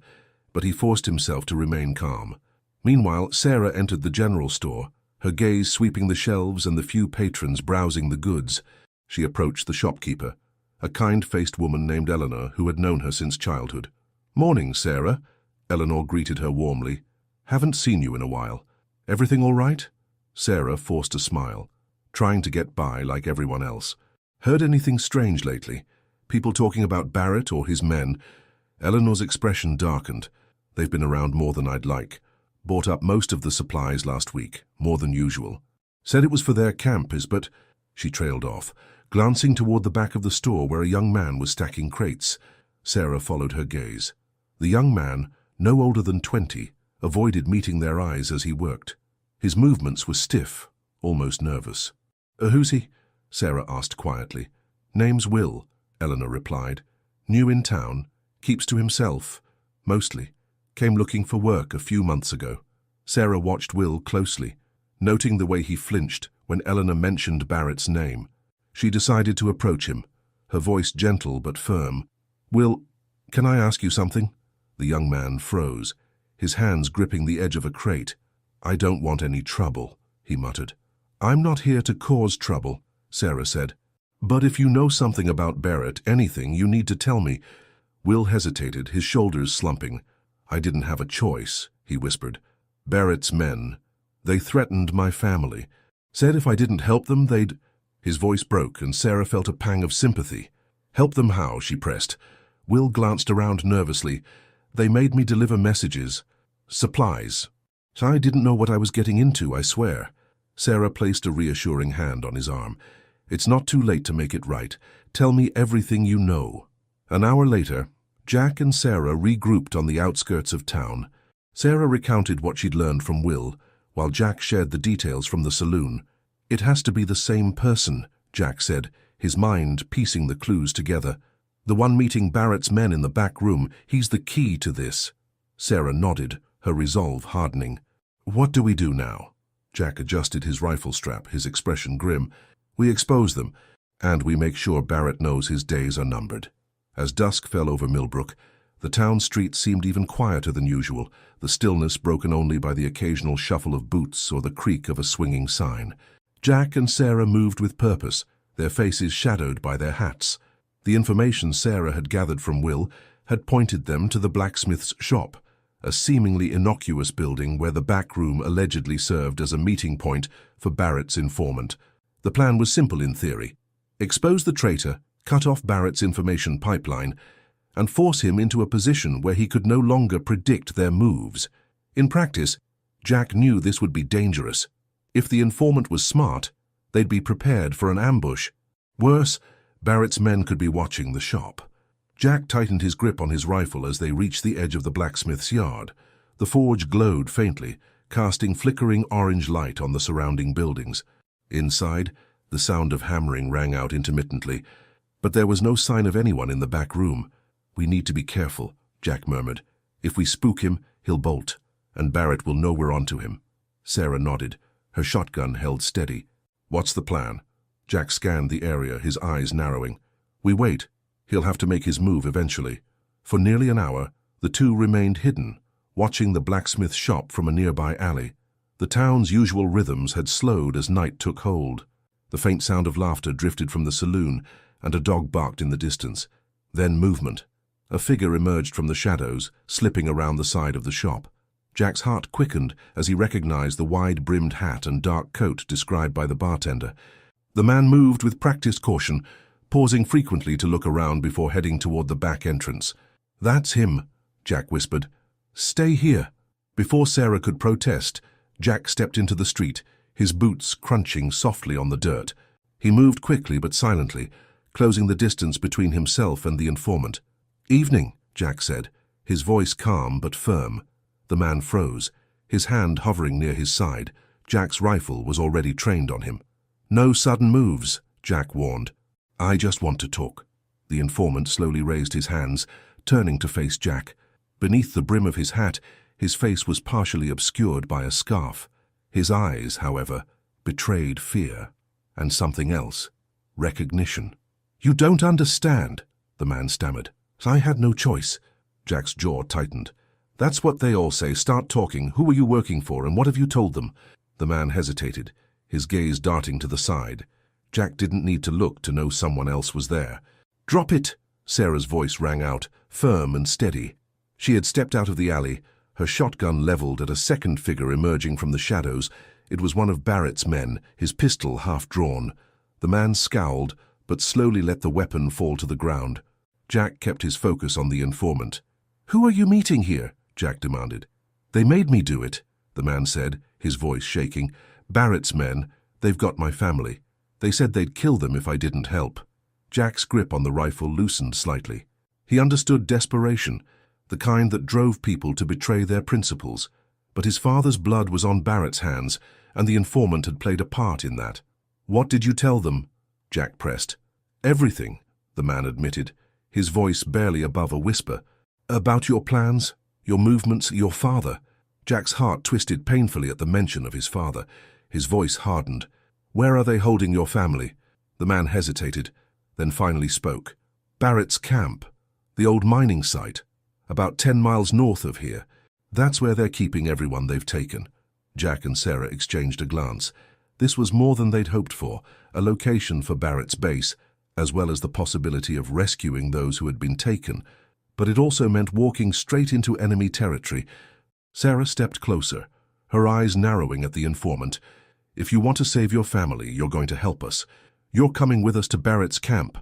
but he forced himself to remain calm. Meanwhile, Sarah entered the general store, her gaze sweeping the shelves and the few patrons browsing the goods. She approached the shopkeeper, a kind-faced woman named Eleanor who had known her since childhood. "Morning, Sarah," Eleanor greeted her warmly. "Haven't seen you in a while. Everything all right?" Sarah forced a smile, trying to get by like everyone else. "Heard anything strange lately? People talking about Barrett or his men?" Eleanor's expression darkened. "They've been around more than I'd like. Bought up most of the supplies last week, more than usual. Said it was for their campers, but—" She trailed off, glancing toward the back of the store where a young man was stacking crates. Sarah followed her gaze. The young man, no older than 20, avoided meeting their eyes as he worked. His movements were stiff, almost nervous. Who's he?" Sarah asked quietly. "Name's Will," Eleanor replied. "New in town, keeps to himself, mostly. Came looking for work a few months ago." Sarah watched Will closely, noting the way he flinched when Eleanor mentioned Barrett's name. She decided to approach him, her voice gentle but firm. "Will, can I ask you something?" The young man froze, his hands gripping the edge of a crate. "I don't want any trouble," he muttered. "I'm not here to cause trouble," Sarah said. "But if you know something about Barrett, anything, you need to tell me." Will hesitated, his shoulders slumping. "I didn't have a choice," he whispered. "Barrett's men. They threatened my family. Said if I didn't help them, they'd—" His voice broke, and Sarah felt a pang of sympathy. "Help them how?" she pressed. Will glanced around nervously. "They made me deliver messages. Supplies. I didn't know what I was getting into, I swear." Sarah placed a reassuring hand on his arm. "It's not too late to make it right. Tell me everything you know." An hour later, Jack and Sarah regrouped on the outskirts of town. Sarah recounted what she'd learned from Will, while Jack shared the details from the saloon. "It has to be the same person," Jack said, his mind piecing the clues together. "The one meeting Barrett's men in the back room, he's the key to this." Sarah nodded, her resolve hardening. "What do we do now?" Jack adjusted his rifle strap, his expression grim. "We expose them, and we make sure Barrett knows his days are numbered." As dusk fell over Millbrook, the town streets seemed even quieter than usual, the stillness broken only by the occasional shuffle of boots or the creak of a swinging sign. Jack and Sarah moved with purpose, their faces shadowed by their hats. The information Sarah had gathered from Will had pointed them to the blacksmith's shop, a seemingly innocuous building where the back room allegedly served as a meeting point for Barrett's informant. The plan was simple in theory: expose the traitor, cut off Barrett's information pipeline, and force him into a position where he could no longer predict their moves. In practice, Jack knew this would be dangerous. If the informant was smart, they'd be prepared for an ambush. Worse, Barrett's men could be watching the shop. Jack tightened his grip on his rifle as they reached the edge of the blacksmith's yard. The forge glowed faintly, casting flickering orange light on the surrounding buildings. Inside, the sound of hammering rang out intermittently, but there was no sign of anyone in the back room. "We need to be careful," Jack murmured. "If we spook him, he'll bolt, and Barrett will know we're onto him." Sarah nodded, her shotgun held steady. "What's the plan?" Jack scanned the area, his eyes narrowing. "We wait. He'll have to make his move eventually." For nearly an hour, the two remained hidden, watching the blacksmith shop from a nearby alley. The town's usual rhythms had slowed as night took hold. The faint sound of laughter drifted from the saloon, and a dog barked in the distance. Then movement. A figure emerged from the shadows, slipping around the side of the shop. Jack's heart quickened as he recognized the wide-brimmed hat and dark coat described by the bartender. The man moved with practiced caution, pausing frequently to look around before heading toward the back entrance. "That's him," Jack whispered. "Stay here." Before Sarah could protest, Jack stepped into the street, his boots crunching softly on the dirt. He moved quickly but silently, closing the distance between himself and the informant. "Evening," Jack said, his voice calm but firm. The man froze, his hand hovering near his side. Jack's rifle was already trained on him. "No sudden moves," Jack warned. "I just want to talk." The informant slowly raised his hands, turning to face Jack. Beneath the brim of his hat, his face was partially obscured by a scarf. His eyes, however, betrayed fear, and something else: recognition. "You don't understand," the man stammered. "I had no choice." Jack's jaw tightened. "That's what they all say. Start talking. Who are you working for, and what have you told them?" The man hesitated, his gaze darting to the side. Jack didn't need to look to know someone else was there. "Drop it!" Sarah's voice rang out, firm and steady. She had stepped out of the alley, her shotgun leveled at a second figure emerging from the shadows. It was one of Barrett's men, his pistol half drawn. The man scowled, but slowly let the weapon fall to the ground. Jack kept his focus on the informant. "Who are you meeting here?" Jack demanded. "They made me do it," the man said, his voice shaking. "Barrett's men. They've got my family. They said they'd kill them if I didn't help." Jack's grip on the rifle loosened slightly. He understood desperation, the kind that drove people to betray their principles. But his father's blood was on Barrett's hands, and the informant had played a part in that. "What did you tell them?" Jack pressed. "Everything," the man admitted, his voice barely above a whisper. "About your plans, your movements, your father." Jack's heart twisted painfully at the mention of his father. His voice hardened. "Where are they holding your family?" The man hesitated, then finally spoke. "Barrett's camp, the old mining site, about 10 miles north of here. That's where they're keeping everyone they've taken." Jack and Sarah exchanged a glance. This was more than they'd hoped for, a location for Barrett's base, as well as the possibility of rescuing those who had been taken. But it also meant walking straight into enemy territory. Sarah stepped closer, her eyes narrowing at the informant. "If you want to save your family, you're going to help us. You're coming with us to Barrett's camp."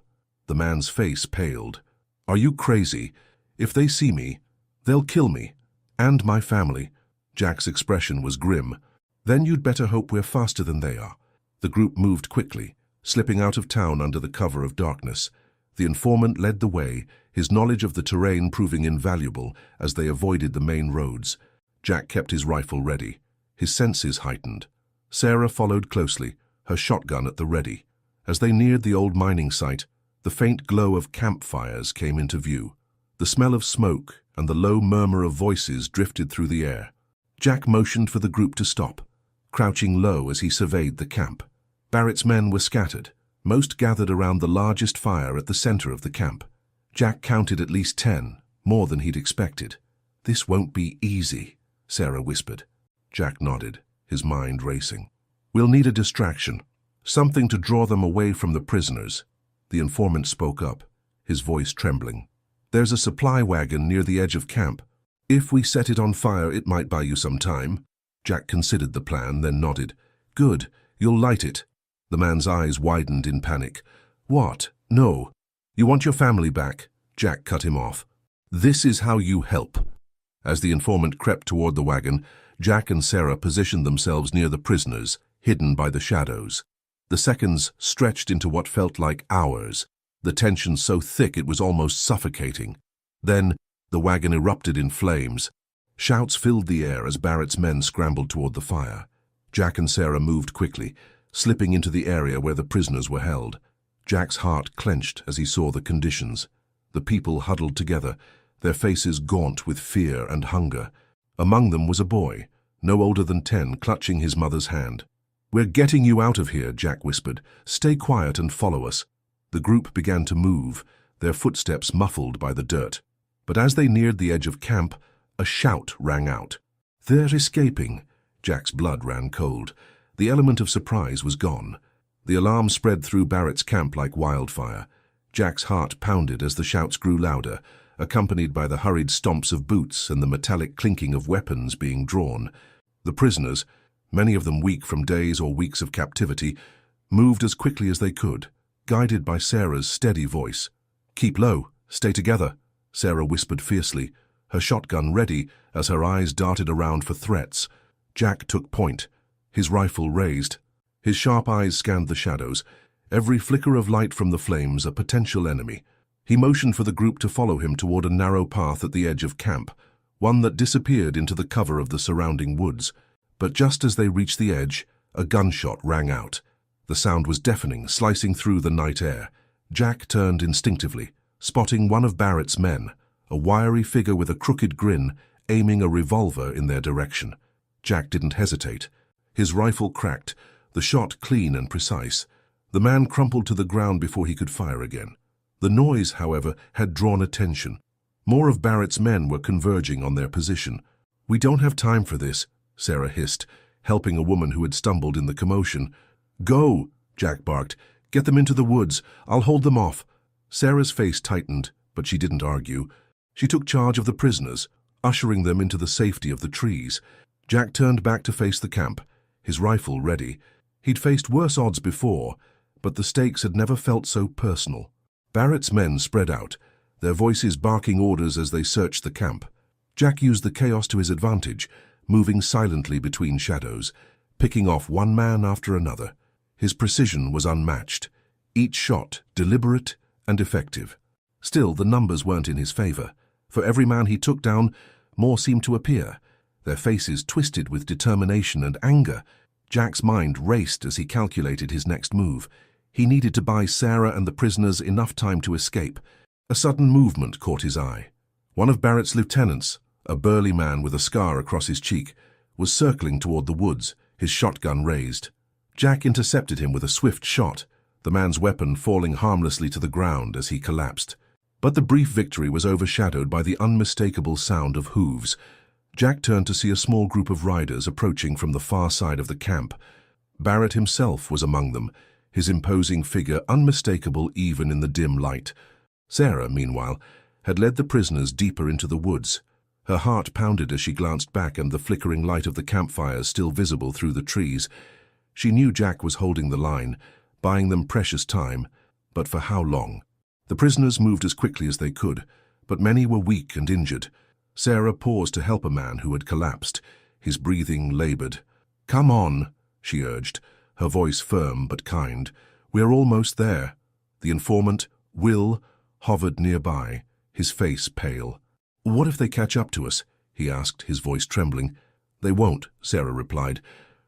The man's face paled. "Are you crazy? If they see me, they'll kill me. And my family." Jack's expression was grim. Then you'd better hope we're faster than they are. The group moved quickly, slipping out of town under the cover of darkness. The informant led the way, his knowledge of the terrain proving invaluable as they avoided the main roads. Jack kept his rifle ready, his senses heightened. Sarah followed closely, her shotgun at the ready. As they neared the old mining site, the faint glow of campfires came into view. The smell of smoke and the low murmur of voices drifted through the air. Jack motioned for the group to stop, crouching low as he surveyed the camp. Barrett's men were scattered, most gathered around the largest fire at the center of the camp. Jack counted at least 10, more than he'd expected. "This won't be easy," Sarah whispered. Jack nodded, his mind racing. "We'll need a distraction, something to draw them away from the prisoners." The informant spoke up, his voice trembling. "There's a supply wagon near the edge of camp. If we set it on fire, it might buy you some time." Jack considered the plan, then nodded. "Good, you'll light it." The man's eyes widened in panic. "What? No. You want your family back?" Jack cut him off. "This is how you help." As the informant crept toward the wagon, Jack and Sarah positioned themselves near the prisoners, hidden by the shadows. The seconds stretched into what felt like hours, the tension so thick it was almost suffocating. Then, the wagon erupted in flames. Shouts filled the air as Barrett's men scrambled toward the fire. Jack and Sarah moved quickly, slipping into the area where the prisoners were held. Jack's heart clenched as he saw the conditions. The people huddled together, their faces gaunt with fear and hunger. Among them was a boy, no older than 10, clutching his mother's hand. "We're getting you out of here," Jack whispered. "Stay quiet and follow us." The group began to move, their footsteps muffled by the dirt. But as they neared the edge of camp, a shout rang out. "They're escaping." Jack's blood ran cold. The element of surprise was gone. The alarm spread through Barrett's camp like wildfire. Jack's heart pounded as the shouts grew louder, accompanied by the hurried stomps of boots and the metallic clinking of weapons being drawn. The prisoners, many of them weak from days or weeks of captivity, moved as quickly as they could, guided by Sarah's steady voice. "Keep low, stay together," Sarah whispered fiercely, her shotgun ready as her eyes darted around for threats. Jack took point, his rifle raised. His sharp eyes scanned the shadows, every flicker of light from the flames a potential enemy. He motioned for the group to follow him toward a narrow path at the edge of camp, one that disappeared into the cover of the surrounding woods. But just as they reached the edge, a gunshot rang out. The sound was deafening, slicing through the night air. Jack turned instinctively, spotting one of Barrett's men, a wiry figure with a crooked grin, aiming a revolver in their direction. Jack didn't hesitate. His rifle cracked, the shot clean and precise. The man crumpled to the ground before he could fire again. The noise, however, had drawn attention. More of Barrett's men were converging on their position. "We don't have time for this," Sarah hissed, helping a woman who had stumbled in the commotion. "Go," Jack barked. "Get them into the woods. I'll hold them off." Sarah's face tightened, but she didn't argue. She took charge of the prisoners, ushering them into the safety of the trees. Jack turned back to face the camp, his rifle ready. He'd faced worse odds before, but the stakes had never felt so personal. Barrett's men spread out, their voices barking orders as they searched the camp. Jack used the chaos to his advantage, moving silently between shadows, picking off one man after another. His precision was unmatched, each shot deliberate and effective. Still, the numbers weren't in his favor. For every man he took down, more seemed to appear, their faces twisted with determination and anger. Jack's mind raced as he calculated his next move. He needed to buy Sarah and the prisoners enough time to escape. A sudden movement caught his eye. One of Barrett's lieutenants, a burly man with a scar across his cheek, was circling toward the woods, his shotgun raised. Jack intercepted him with a swift shot, the man's weapon falling harmlessly to the ground as he collapsed. But the brief victory was overshadowed by the unmistakable sound of hooves. Jack turned to see a small group of riders approaching from the far side of the camp. Barrett himself was among them, his imposing figure unmistakable even in the dim light. Sarah, meanwhile, had led the prisoners deeper into the woods. Her heart pounded as she glanced back and the flickering light of the campfires still visible through the trees. She knew Jack was holding the line, buying them precious time, but for how long? The prisoners moved as quickly as they could, but many were weak and injured. Sarah paused to help a man who had collapsed, his breathing labored. "Come on," she urged, her voice firm but kind. "We're almost there." The informant, Will, hovered nearby, his face pale. "What if they catch up to us?" he asked, his voice trembling. "They won't," Sarah replied,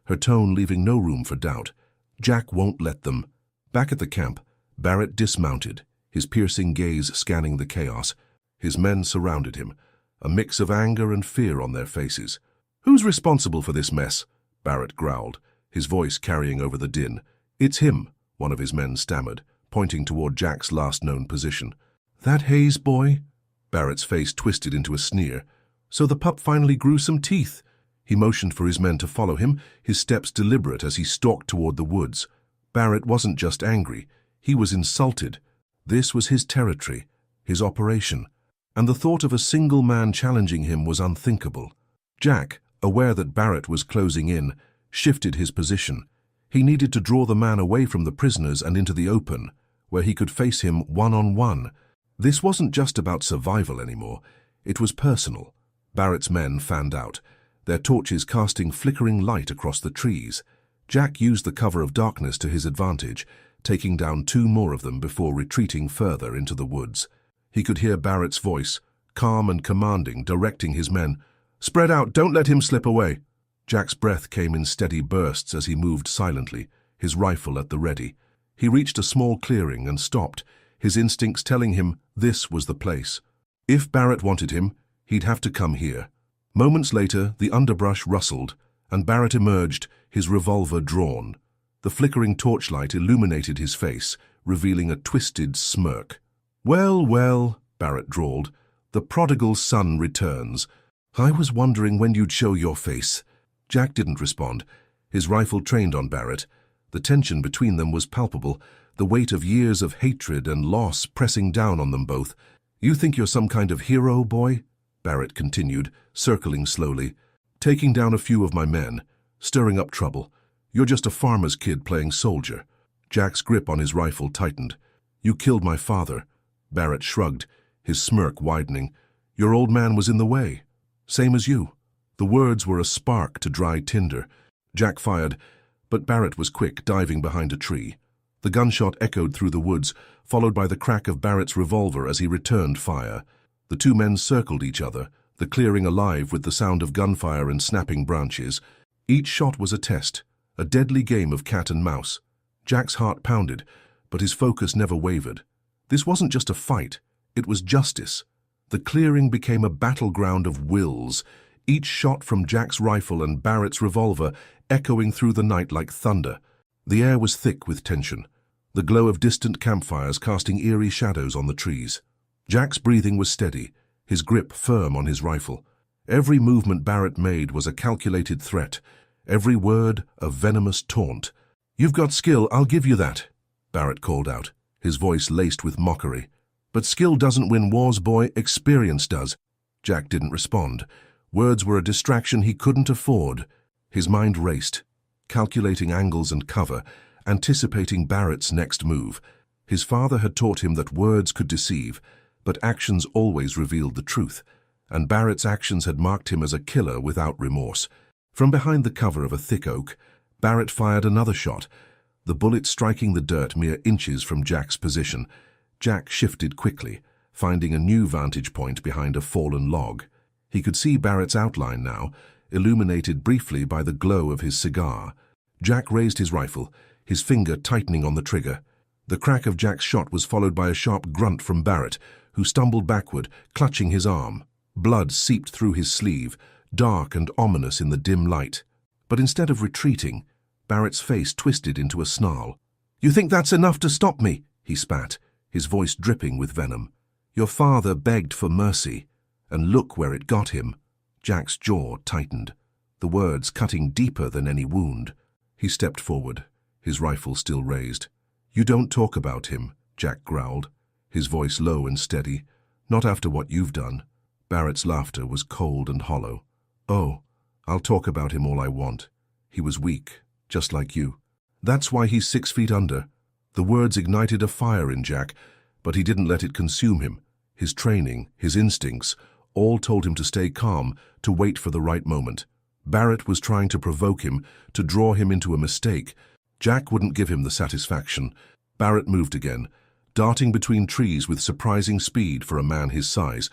her tone leaving no room for doubt. "Jack won't let them." Back at the camp, Barrett dismounted, his piercing gaze scanning the chaos. His men surrounded him, a mix of anger and fear on their faces. "Who's responsible for this mess?" Barrett growled, his voice carrying over the din. "It's him," one of his men stammered, pointing toward Jack's last known position. "That Hayes boy?" Barrett's face twisted into a sneer. "So the pup finally grew some teeth." He motioned for his men to follow him, his steps deliberate as he stalked toward the woods. Barrett wasn't just angry, he was insulted. This was his territory, his operation, and the thought of a single man challenging him was unthinkable. Jack, aware that Barrett was closing in, shifted his position. He needed to draw the man away from the prisoners and into the open, where he could face him one-on-one. This wasn't just about survival anymore, it was personal. Barrett's men fanned out, their torches casting flickering light across the trees. Jack used the cover of darkness to his advantage, taking down 2 more of them before retreating further into the woods. He could hear Barrett's voice, calm and commanding, directing his men. "Spread out, don't let him slip away." Jack's breath came in steady bursts as he moved silently, his rifle at the ready. He reached a small clearing and stopped, his instincts telling him this was the place. If Barrett wanted him, he'd have to come here. Moments later, the underbrush rustled, and Barrett emerged, his revolver drawn. The flickering torchlight illuminated his face, revealing a twisted smirk. "Well, well," Barrett drawled, "the prodigal son returns. I was wondering when you'd show your face." Jack didn't respond, his rifle trained on Barrett. The tension between them was palpable, the weight of years of hatred and loss pressing down on them both. "You think you're some kind of hero, boy?" Barrett continued, circling slowly. "Taking down a few of my men, stirring up trouble. You're just a farmer's kid playing soldier." Jack's grip on his rifle tightened. "You killed my father." Barrett shrugged, his smirk widening. "Your old man was in the way. Same as you." The words were a spark to dry tinder. Jack fired, but Barrett was quick, diving behind a tree. The gunshot echoed through the woods, followed by the crack of Barrett's revolver as he returned fire. The 2 men circled each other, the clearing alive with the sound of gunfire and snapping branches. Each shot was a test, a deadly game of cat and mouse. Jack's heart pounded, but his focus never wavered. This wasn't just a fight, it was justice. The clearing became a battleground of wills, each shot from Jack's rifle and Barrett's revolver echoing through the night like thunder. The air was thick with tension, the glow of distant campfires casting eerie shadows on the trees. Jack's breathing was steady, his grip firm on his rifle. Every movement Barrett made was a calculated threat, every word a venomous taunt. "You've got skill, I'll give you that," Barrett called out, his voice laced with mockery. "But skill doesn't win wars, boy, experience does." Jack didn't respond. Words were a distraction he couldn't afford. His mind raced, calculating angles and cover, anticipating Barrett's next move. His father had taught him that words could deceive, but actions always revealed the truth, and Barrett's actions had marked him as a killer without remorse. From behind the cover of a thick oak, Barrett fired another shot, the bullet striking the dirt mere inches from Jack's position. Jack shifted quickly, finding a new vantage point behind a fallen log. He could see Barrett's outline now, illuminated briefly by the glow of his cigar. Jack raised his rifle, his finger tightening on the trigger. The crack of Jack's shot was followed by a sharp grunt from Barrett, who stumbled backward, clutching his arm. Blood seeped through his sleeve, dark and ominous in the dim light. But instead of retreating, Barrett's face twisted into a snarl. "You think that's enough to stop me?" he spat, his voice dripping with venom. "Your father begged for mercy, and look where it got him." Jack's jaw tightened, the words cutting deeper than any wound. He stepped forward, his rifle still raised. "You don't talk about him," Jack growled, his voice low and steady. "Not after what you've done." Barrett's laughter was cold and hollow. "Oh, I'll talk about him all I want. He was weak, just like you. That's why he's 6 feet under." The words ignited a fire in Jack, but he didn't let it consume him. His training, his instincts, all told him to stay calm, to wait for the right moment. Barrett was trying to provoke him, to draw him into a mistake. Jack wouldn't give him the satisfaction. Barrett moved again, darting between trees with surprising speed for a man his size.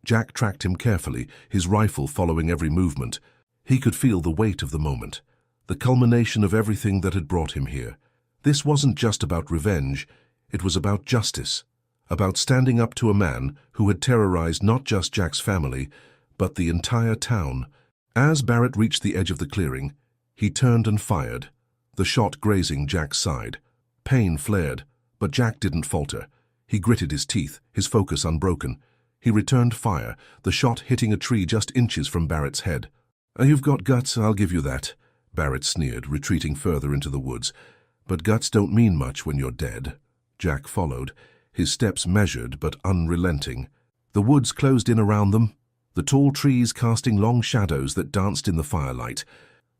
Jack tracked him carefully, his rifle following every movement. He could feel the weight of the moment, the culmination of everything that had brought him here. This wasn't just about revenge, it was about justice, about standing up to a man who had terrorized not just Jack's family, but the entire town. As Barrett reached the edge of the clearing, he turned and fired, the shot grazing Jack's side. Pain flared, but Jack didn't falter. He gritted his teeth, his focus unbroken. He returned fire, the shot hitting a tree just inches from Barrett's head. "You've got guts, I'll give you that," Barrett sneered, retreating further into the woods. "But guts don't mean much when you're dead." Jack followed, his steps measured but unrelenting. The woods closed in around them, the tall trees casting long shadows that danced in the firelight.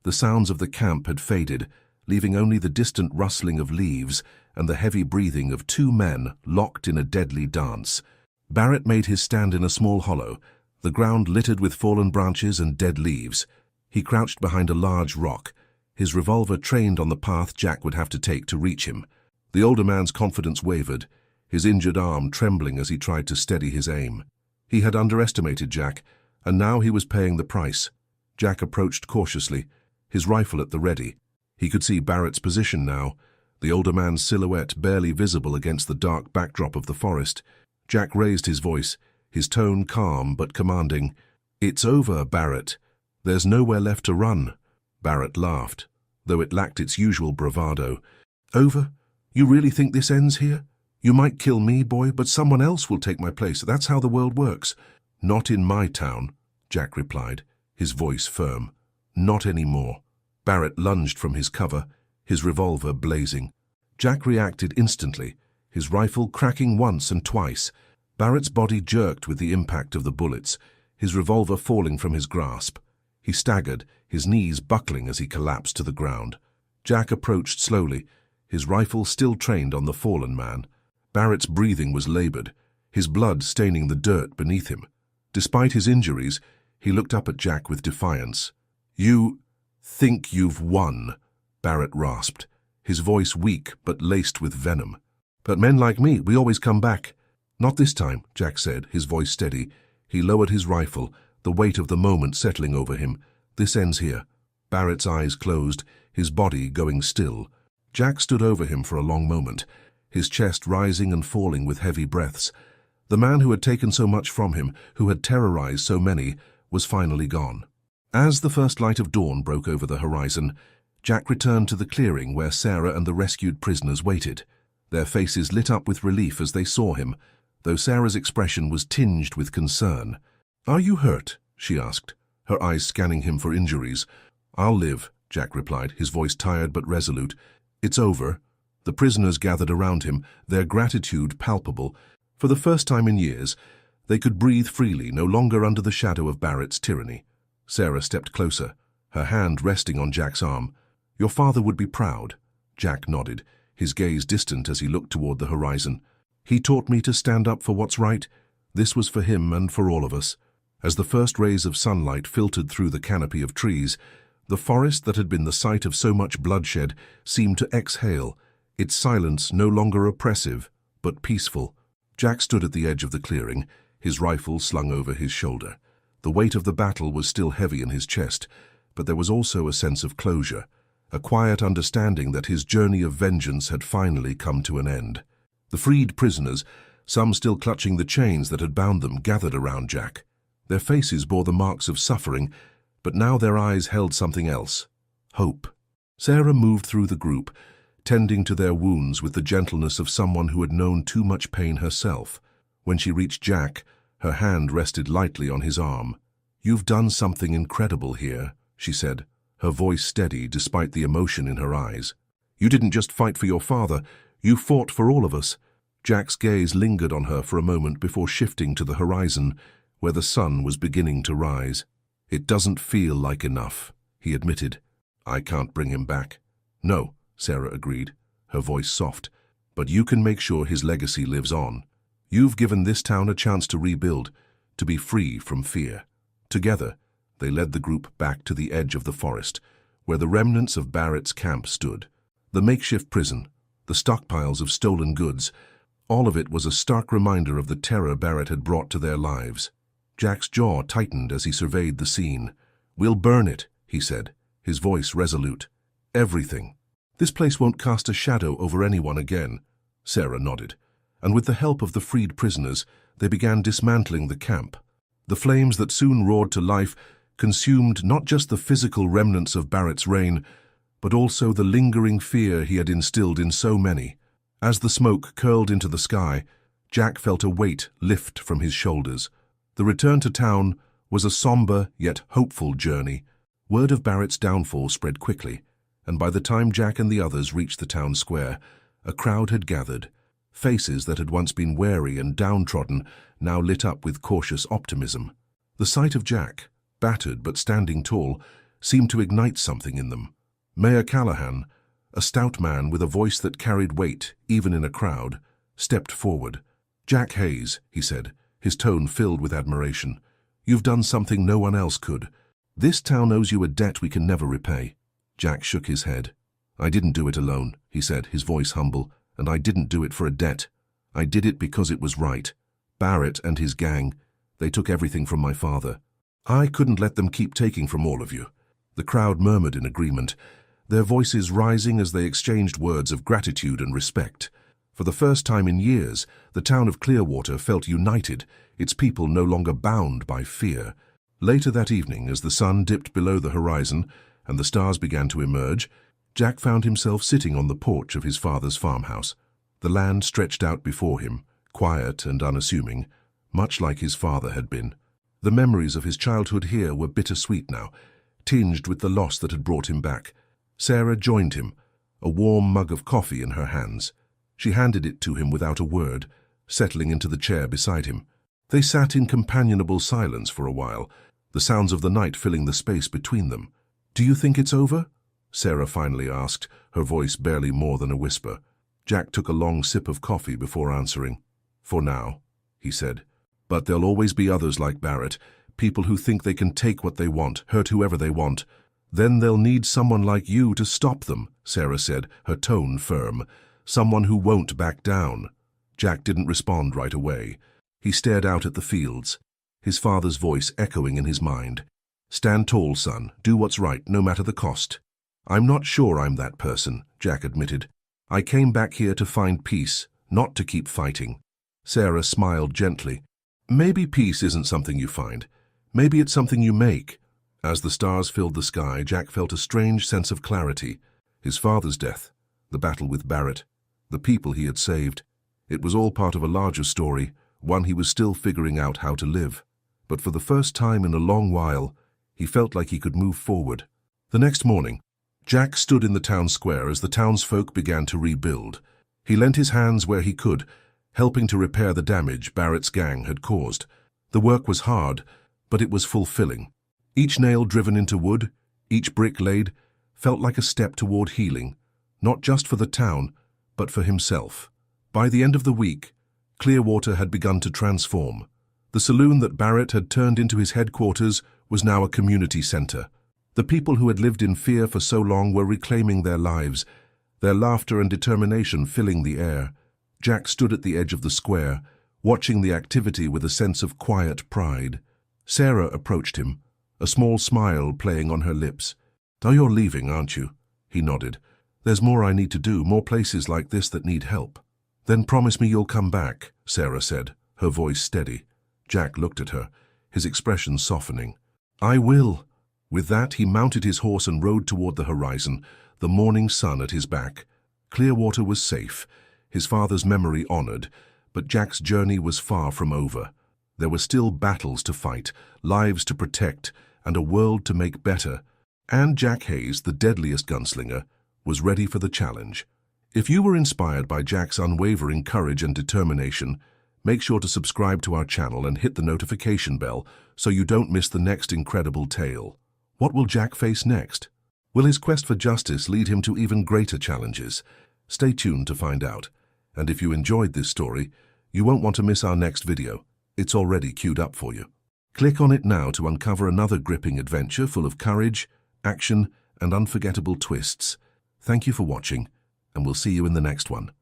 The sounds of the camp had faded, leaving only the distant rustling of leaves and the heavy breathing of two men locked in a deadly dance. Barrett made his stand in a small hollow, the ground littered with fallen branches and dead leaves. He crouched behind a large rock, his revolver trained on the path Jack would have to take to reach him. The older man's confidence wavered, his injured arm trembling as he tried to steady his aim. He had underestimated Jack, and now he was paying the price. Jack approached cautiously, his rifle at the ready. He could see Barrett's position now, the older man's silhouette barely visible against the dark backdrop of the forest. Jack raised his voice, his tone calm but commanding. "It's over, Barrett. There's nowhere left to run." Barrett laughed, though it lacked its usual bravado. "Over? You really think this ends here? You might kill me, boy, but someone else will take my place. That's how the world works." "Not in my town," Jack replied, his voice firm. "Not anymore." Barrett lunged from his cover, his revolver blazing. Jack reacted instantly, his rifle cracking once and twice. Barrett's body jerked with the impact of the bullets, his revolver falling from his grasp. He staggered, his knees buckling as he collapsed to the ground. Jack approached slowly, his rifle still trained on the fallen man. Barrett's breathing was labored, his blood staining the dirt beneath him. Despite his injuries, he looked up at Jack with defiance. "You think you've won," Barrett rasped, his voice weak but laced with venom. "But men like me, we always come back." "Not this time," Jack said, his voice steady. He lowered his rifle, the weight of the moment settling over him. "This ends here." Barrett's eyes closed, his body going still. Jack stood over him for a long moment, his chest rising and falling with heavy breaths. The man who had taken so much from him, who had terrorized so many, was finally gone. As the first light of dawn broke over the horizon, Jack returned to the clearing where Sarah and the rescued prisoners waited. Their faces lit up with relief as they saw him, though Sarah's expression was tinged with concern. "Are you hurt?" she asked, her eyes scanning him for injuries. "I'll live," Jack replied, his voice tired but resolute. "It's over." The prisoners gathered around him, their gratitude palpable. For the first time in years, they could breathe freely, no longer under the shadow of Barrett's tyranny. Sarah stepped closer, her hand resting on Jack's arm. "Your father would be proud." Jack nodded, his gaze distant as he looked toward the horizon. "He taught me to stand up for what's right." This was for him and for all of us. As the first rays of sunlight filtered through the canopy of trees, the forest that had been the site of so much bloodshed seemed to exhale, its silence no longer oppressive, but peaceful. Jack stood at the edge of the clearing, his rifle slung over his shoulder. The weight of the battle was still heavy in his chest, but there was also a sense of closure, a quiet understanding that his journey of vengeance had finally come to an end. The freed prisoners, some still clutching the chains that had bound them, gathered around Jack. Their faces bore the marks of suffering, but now their eyes held something else: hope. Sarah moved through the group, tending to their wounds with the gentleness of someone who had known too much pain herself. When she reached Jack, her hand rested lightly on his arm. "You've done something incredible here," she said, her voice steady despite the emotion in her eyes. "You didn't just fight for your father, you fought for all of us." Jack's gaze lingered on her for a moment before shifting to the horizon, where the sun was beginning to rise. "It doesn't feel like enough," he admitted. "I can't bring him back." "No," Sarah agreed, her voice soft, "but you can make sure his legacy lives on. You've given this town a chance to rebuild, to be free from fear. Together, They led the group back to the edge of the forest, where the remnants of Barrett's camp stood. The makeshift prison, the stockpiles of stolen goods, all of it was a stark reminder of the terror Barrett had brought to their lives. Jack's jaw tightened as he surveyed the scene. "We'll burn it," he said, his voice resolute. "Everything. This place won't cast a shadow over anyone again." Sarah nodded, and with the help of the freed prisoners, they began dismantling the camp. The flames that soon roared to life consumed not just the physical remnants of Barrett's reign, but also the lingering fear he had instilled in so many. As the smoke curled into the sky, Jack felt a weight lift from his shoulders. The return to town was a somber yet hopeful journey. Word of Barrett's downfall spread quickly, and by the time Jack and the others reached the town square, a crowd had gathered. Faces that had once been wary and downtrodden now lit up with cautious optimism. The sight of Jack, battered but standing tall, seemed to ignite something in them. Mayor Callahan, a stout man with a voice that carried weight even in a crowd, stepped forward. "Jack Hayes," he said, his tone filled with admiration. "You've done something no one else could. This town owes you a debt we can never repay." Jack shook his head. "I didn't do it alone," he said, his voice humble, "and I didn't do it for a debt. I did it because it was right. Barrett and his gang, they took everything from my father. I couldn't let them keep taking from all of you." The crowd murmured in agreement, their voices rising as they exchanged words of gratitude and respect. For the first time in years, the town of Clearwater felt united, its people no longer bound by fear. Later that evening, as the sun dipped below the horizon and the stars began to emerge, Jack found himself sitting on the porch of his father's farmhouse. The land stretched out before him, quiet and unassuming, much like his father had been. The memories of his childhood here were bittersweet now, tinged with the loss that had brought him back. Sarah joined him, a warm mug of coffee in her hands. She handed it to him without a word, settling into the chair beside him. They sat in companionable silence for a while, the sounds of the night filling the space between them. "Do you think it's over?" Sarah finally asked, her voice barely more than a whisper. Jack took a long sip of coffee before answering. "For now," he said. "But there'll always be others like Barrett, people who think they can take what they want, hurt whoever they want. Then they'll need someone like you to stop them," Sarah said, her tone firm. "Someone who won't back down." Jack didn't respond right away. He stared out at the fields, his father's voice echoing in his mind. "Stand tall, son. Do what's right, no matter the cost." "I'm not sure I'm that person," Jack admitted. "I came back here to find peace, not to keep fighting." Sarah smiled gently. "Maybe peace isn't something you find. Maybe it's something you make." As the stars filled the sky, Jack felt a strange sense of clarity. His father's death, the battle with Barrett, the people he had saved. It was all part of a larger story, one he was still figuring out how to live. But for the first time in a long while, he felt like he could move forward. The next morning, Jack stood in the town square as the townsfolk began to rebuild. He lent his hands where he could, helping to repair the damage Barrett's gang had caused. The work was hard, but it was fulfilling. Each nail driven into wood, each brick laid, felt like a step toward healing, not just for the town, but for himself. By the end of the week, Clearwater had begun to transform. The saloon that Barrett had turned into his headquarters was now a community center. The people who had lived in fear for so long were reclaiming their lives, their laughter and determination filling the air. Jack stood at the edge of the square, watching the activity with a sense of quiet pride. Sarah approached him, a small smile playing on her lips. "Oh, you're leaving, aren't you?" He nodded. "There's more I need to do, more places like this that need help." "Then promise me you'll come back," Sarah said, her voice steady. Jack looked at her, his expression softening. "I will." With that, he mounted his horse and rode toward the horizon, the morning sun at his back. Clearwater was safe, his father's memory honored, but Jack's journey was far from over. There were still battles to fight, lives to protect, and a world to make better. And Jack Hayes, the deadliest gunslinger, was ready for the challenge. If you were inspired by Jack's unwavering courage and determination, make sure to subscribe to our channel and hit the notification bell so you don't miss the next incredible tale. What will Jack face next? Will his quest for justice lead him to even greater challenges? Stay tuned to find out. And if you enjoyed this story, you won't want to miss our next video. It's already queued up for you. Click on it now to uncover another gripping adventure full of courage, action, and unforgettable twists. Thank you for watching, and we'll see you in the next one.